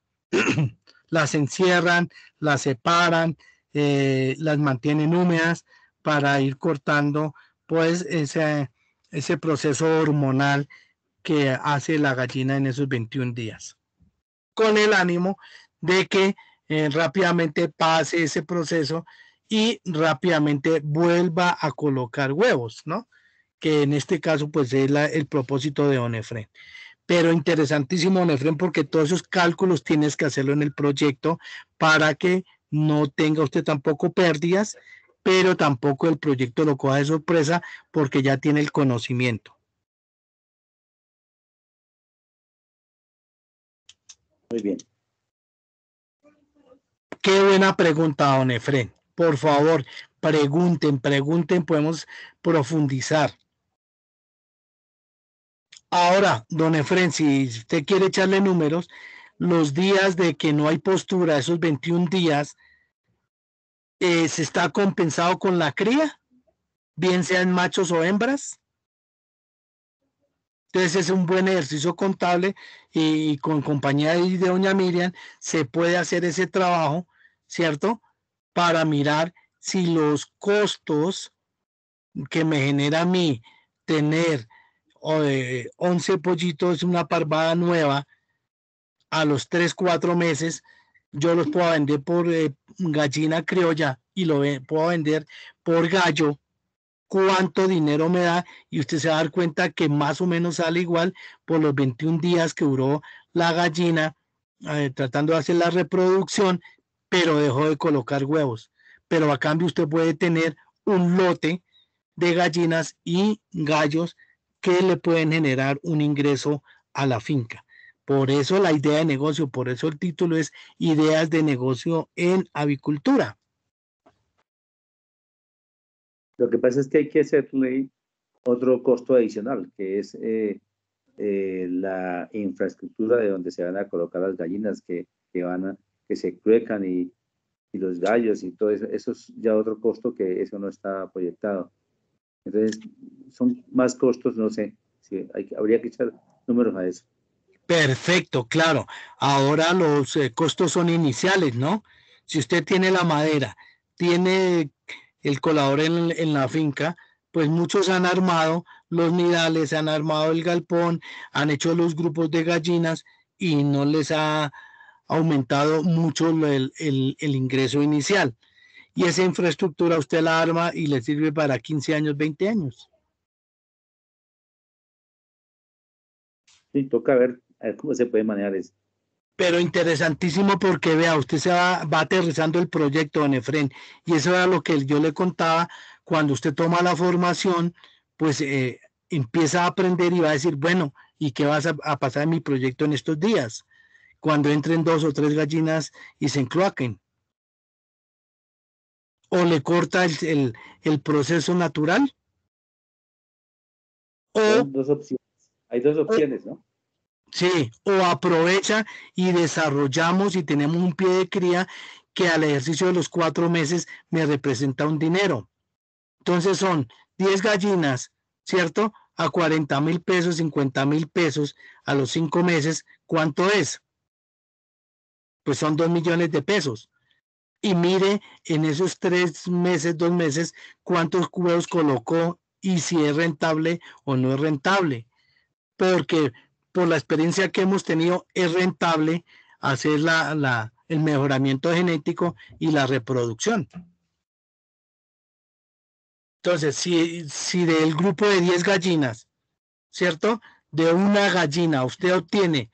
Las encierran, las separan, las mantienen húmedas para ir cortando pues ese proceso hormonal que hace la gallina en esos 21 días. Con el ánimo de que rápidamente pase ese proceso y rápidamente vuelva a colocar huevos, ¿no? Que en este caso pues es el propósito de don Efrén. Pero interesantísimo, don Efrén, porque todos esos cálculos tienes que hacerlo en el proyecto para que no tenga usted tampoco pérdidas, pero tampoco el proyecto lo coja de sorpresa porque ya tiene el conocimiento. Muy bien. Qué buena pregunta, don Efrén. Por favor, pregunten, podemos profundizar. Ahora, don Efrén, si usted quiere echarle números, los días de que no hay postura, esos 21 días, ¿se está compensado con la cría? Bien sean machos o hembras. Entonces es un buen ejercicio contable y con compañía de doña Miriam se puede hacer ese trabajo, ¿cierto? Para mirar si los costos que me genera a mí tener 11 pollitos, una parvada nueva, a los 3, 4 meses, yo los puedo vender por gallina criolla y lo puedo vender por gallo, cuánto dinero me da, y usted se va a dar cuenta que más o menos sale igual por los 21 días que duró la gallina tratando de hacer la reproducción, pero dejó de colocar huevos. Pero a cambio usted puede tener un lote de gallinas y gallos que le pueden generar un ingreso a la finca. Por eso la idea de negocio, por eso el título es Ideas de negocio en avicultura. Lo que pasa es que hay que hacerle otro costo adicional, que es la infraestructura de donde se van a colocar las gallinas que se cruecan y los gallos y todo eso. Eso es ya otro costo que eso no está proyectado. Entonces, son más costos, no sé, si habría que echar números a eso. Perfecto, claro. Ahora los costos son iniciales, ¿no? Si usted tiene la madera, tiene el colador en la finca, pues muchos han armado los nidales, han armado el galpón, han hecho los grupos de gallinas y no les ha aumentado mucho el ingreso inicial. Y esa infraestructura usted la arma y le sirve para 15 años, 20 años. Sí, toca ver cómo se puede manejar eso. Pero interesantísimo porque vea, usted se va aterrizando el proyecto, don Efrén, y eso era lo que yo le contaba. Cuando usted toma la formación, pues empieza a aprender y va a decir, bueno, ¿y qué va a pasar en mi proyecto en estos días? Cuando entren 2 o 3 gallinas y se encloaquen. O le corta el proceso natural. Son dos opciones. Hay dos opciones, ¿no? Sí, o aprovecha y desarrollamos y tenemos un pie de cría que al ejercicio de los 4 meses me representa un dinero. Entonces son 10 gallinas, ¿cierto? A 40,000 pesos, 50,000 pesos a los 5 meses. ¿Cuánto es? Pues son 2 millones de pesos. Y mire en esos 3 meses, 2 meses, cuántos huevos colocó y si es rentable o no es rentable. Porque por la experiencia que hemos tenido, es rentable hacer el mejoramiento genético y la reproducción. Entonces, si del grupo de 10 gallinas, ¿cierto? De una gallina usted obtiene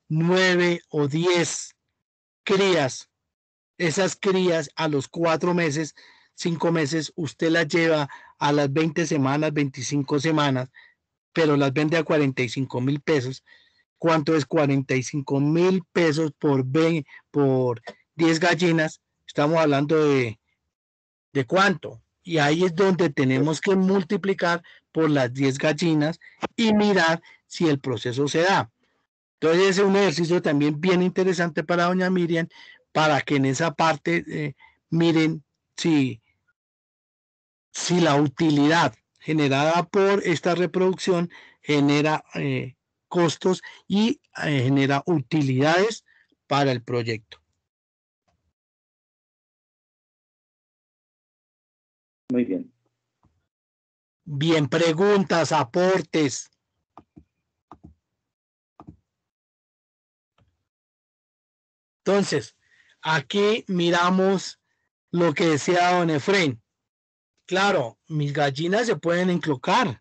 9 o 10 crías, esas crías a los 4 meses, 5 meses, usted las lleva a las 20 semanas, 25 semanas, pero las vende a 45,000 pesos. ¿Cuánto es 45,000 pesos por 10 gallinas? Estamos hablando de cuánto. Y ahí es donde tenemos que multiplicar por las 10 gallinas y mirar si el proceso se da. Entonces ese es un ejercicio también bien interesante para doña Miriam, para que en esa parte miren si la utilidad generada por esta reproducción genera costos y genera utilidades para el proyecto. Muy bien. Bien, preguntas, aportes. Entonces, aquí miramos lo que decía don Efrén. Claro, mis gallinas se pueden enclocar.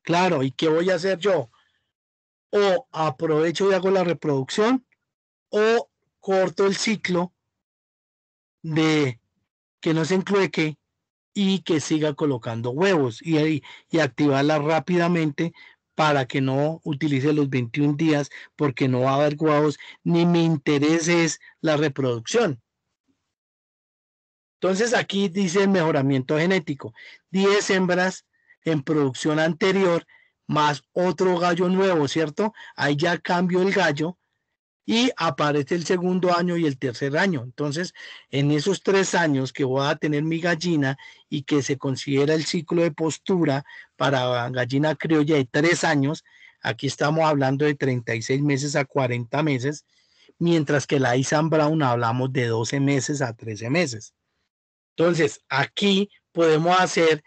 Claro, ¿y qué voy a hacer yo? O aprovecho y hago la reproducción, o corto el ciclo de que no se encloque y que siga colocando huevos y activarla rápidamente para que no utilice los 21 días porque no va a haber huevos ni mi interés es la reproducción. Entonces aquí dice el mejoramiento genético, 10 hembras en producción anterior más otro gallo nuevo, ¿cierto? Ahí ya cambio el gallo y aparece el segundo año y el tercer año. Entonces, en esos 3 años que voy a tener mi gallina y que se considera el ciclo de postura para gallina criolla de 3 años, aquí estamos hablando de 36 meses a 40 meses, mientras que la Isan Brown hablamos de 12 meses a 13 meses. Entonces, aquí podemos hacer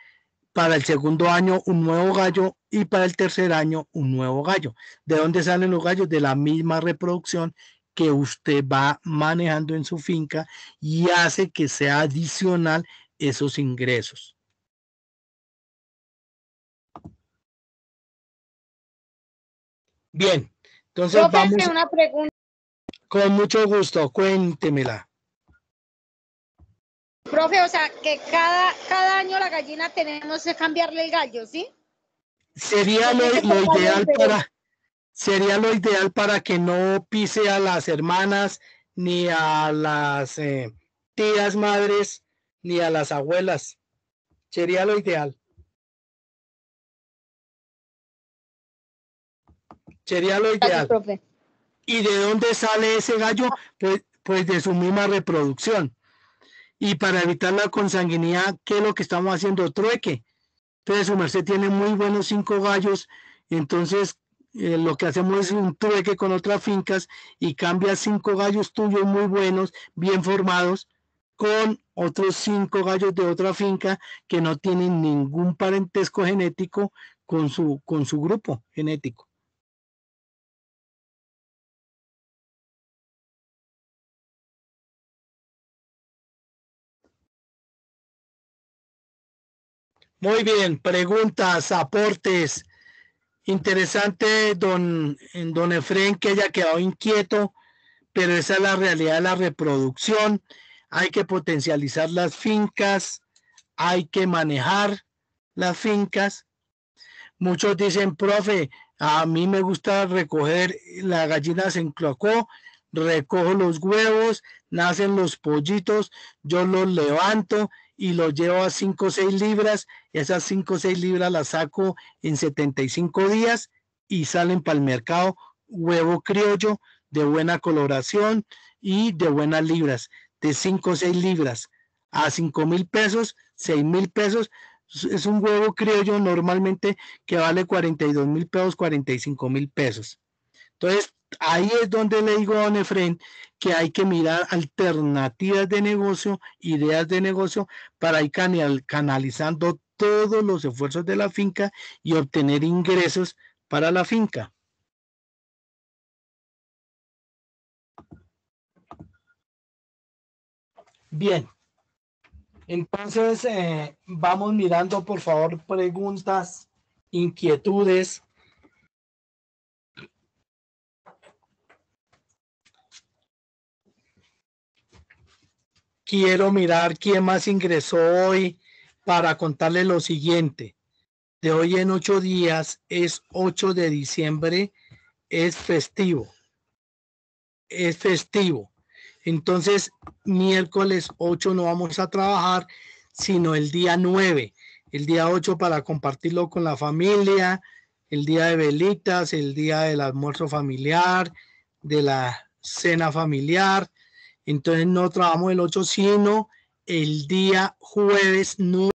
para el segundo año un nuevo gallo y para el tercer año un nuevo gallo. ¿De dónde salen los gallos? De la misma reproducción que usted va manejando en su finca y hace que sea adicional esos ingresos. Bien, entonces Profe, vamos. una pregunta. Con mucho gusto, cuéntemela. Profe, o sea, que cada año la gallina tenemos que cambiarle el gallo, ¿sí? Sería lo ideal para que no pise a las hermanas, ni a las tías madres, ni a las abuelas. Sería lo ideal. Sería lo ideal. Gracias, profe. ¿Y de dónde sale ese gallo? Pues de su misma reproducción. Y para evitar la consanguinidad, ¿qué es lo que estamos haciendo? Trueque. Entonces su merced tiene muy buenos 5 gallos, entonces lo que hacemos es un trueque con otras fincas y cambia 5 gallos tuyos muy buenos, bien formados, con otros 5 gallos de otra finca que no tienen ningún parentesco genético con su grupo genético. Muy bien, preguntas, aportes. Interesante, don Efren, que haya quedado inquieto, pero esa es la realidad de la reproducción. Hay que potencializar las fincas, hay que manejar las fincas. Muchos dicen, profe, a mí me gusta recoger, la gallina se encloacó, recojo los huevos, nacen los pollitos, yo los levanto y los llevo a 5 o 6 libras, esas 5 o 6 libras las saco en 75 días y salen para el mercado huevo criollo de buena coloración y de buenas libras, de 5 o 6 libras a 5,000 pesos, 6,000 pesos, es un huevo criollo normalmente que vale 42,000 pesos, 45,000 pesos. Entonces, ahí es donde le digo a don Efren que hay que mirar alternativas de negocio, ideas de negocio para ir canalizando todos los esfuerzos de la finca y obtener ingresos para la finca. Bien. Entonces, vamos mirando, por favor, preguntas, inquietudes. Quiero mirar quién más ingresó hoy para contarle lo siguiente. De hoy en 8 días es 8 de diciembre, es festivo. Es festivo. Entonces, miércoles 8 no vamos a trabajar, sino el día 9. El día 8 para compartirlo con la familia, el día de velitas, el día del almuerzo familiar, de la cena familiar. Entonces no trabajamos el 8, sino el día jueves 9.